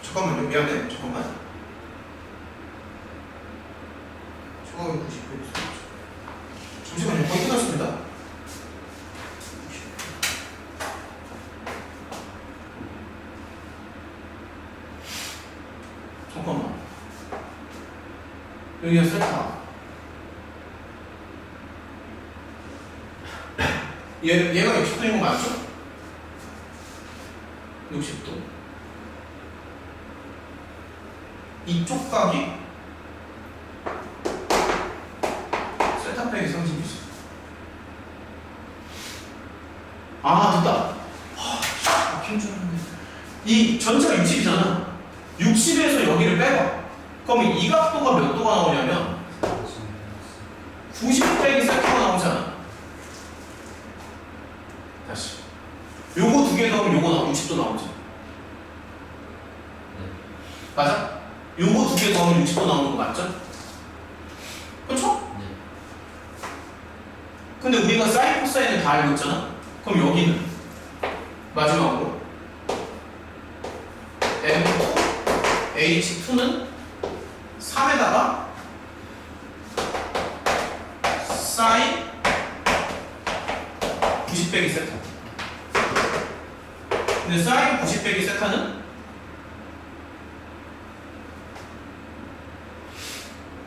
잠깐만요. 미안해. 잠깐만. 초과가 90도. 잠시만요. 거의 끝났습니다. 잠깐만. 여기가 세타. 얘가 60도인 거 맞죠? 60도. 이쪽 각이 세타 빼기 30이지. 됐다. 힘주는데. 이 전체가 60이잖아. 60에서 여기를 빼봐. 그러면 이 각도가 몇 도가 나오냐면 90 빼기 세타가 나오잖아. 다시. 요거 두 개 더하면 요거 나오면 60도 나오지. 맞아? 요거 두 개 더하면 60도 나오는 거 맞죠? 그쵸? 네. 근데 우리가 사인 코사인을 다 알고 있잖아? 그럼 여기는 마지막으로 M2 H2는 3에다가 사인 90 빼기 세타. 근데 사인 90 빼기 세타는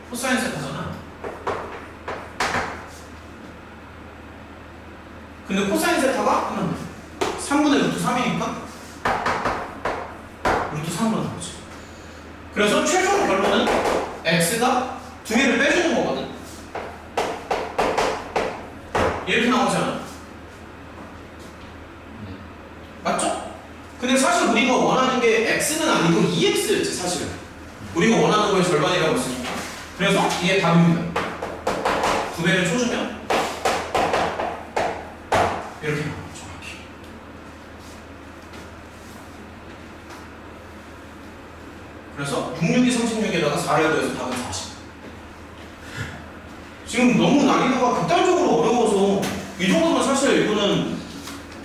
코사인 세타잖아. 근데 코사인 세타가 끝났네. 3분의 루트 3이니까 루트 3으로 나오지. 그래서 최종 결론은 x가 두 개를 빼주는 거거든. 이렇게 나오잖아. 맞죠? 근데 사실 우리가 원하는 게 x는 아니고 2x였지 사실은. 우리가 원하는 거의 절반이라고 했으니까. 그래서 이게 답입니다. 두 배를 쳐주면 이렇게 나와요. 정확히. 그래서 66이 36에다가 4를 더해서 답은 40. 지금 너무 난이도가 극단적으로 어려워서 이 정도면 사실 이거는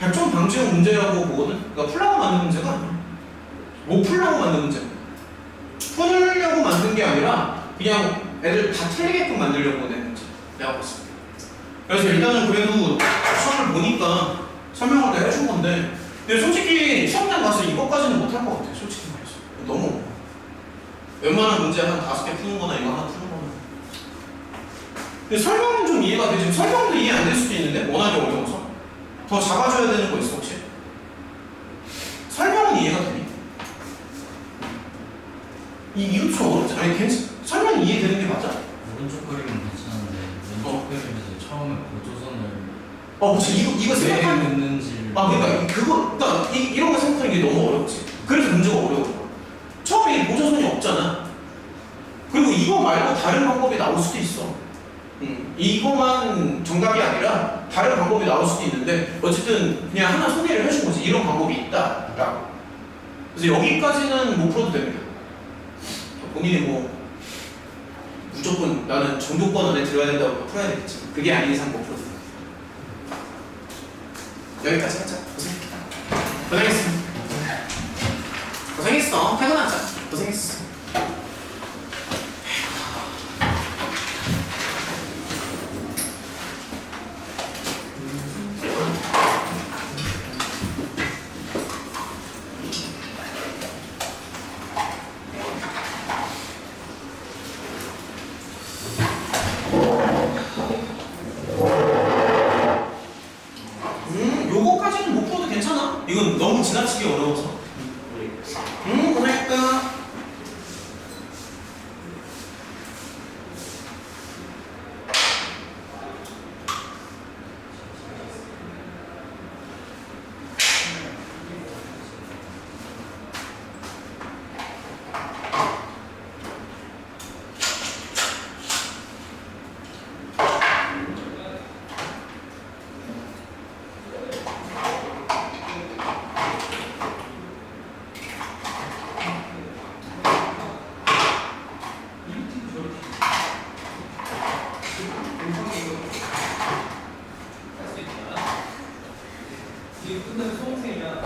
100점 방지형 문제라고 보거든. 그러니까 풀라고 만든 문제가 아니야. 못 풀라고 만든 문제. 풀려고 만든 게 아니라 그냥 애들 다 틀리게끔 만들려고 낸 문제. 내가 봤습니다. 그래서 일단은 그래도 시험을 보니까 설명을 다 해준 건데, 근데 솔직히 시험장 가서 이것까지는 못할 것 같아. 솔직히 말해서 너무 웬만한 문제 한 5개 푸는 거나 이거 하나 푸는 거나. 근데 설명은 좀 이해가 되지. 설명도 이해 안 될 수도 있는데 워낙에 어려워서. 더 잡아줘야 되는 거 있어 혹시? 설명은 이해가 되니? 이거 좀 어렵지? 아니 설명이 이해되는 게 맞아? 오른쪽 그림은 괜찮은데 왼쪽 그림에서 처음에 보조선을 그치 이거 왜 생각하면 넣는지를 그러니까 이런 거 생각하는 게 너무 어렵지. 그래서 문제가 어려워. 처음에 이 보조선이 없잖아. 그리고 이거 말고 다른 방법이 나올 수도 있어. 이거만 정답이 아니라 다른 방법이 나올 수도 있는데 어쨌든 그냥 하나 소개를 해준 거지. 이런 방법이 있다. 라고. 그래서 여기까지는 못 풀어도 됩니다. 본인이 뭐 무조건 나는 정도권 안에 들어야 된다고 풀어야 되겠지. 그게 아닌 이상 못 풀어도 돼. 여기까지 하자. 고생했습니다. 고생했어. 퇴근하자. 고생했어. 요거까지는 못 풀어도 괜찮아. 이건 너무 지나치게 어려워서. 고생했다. 지금 끝나면 수험생이야.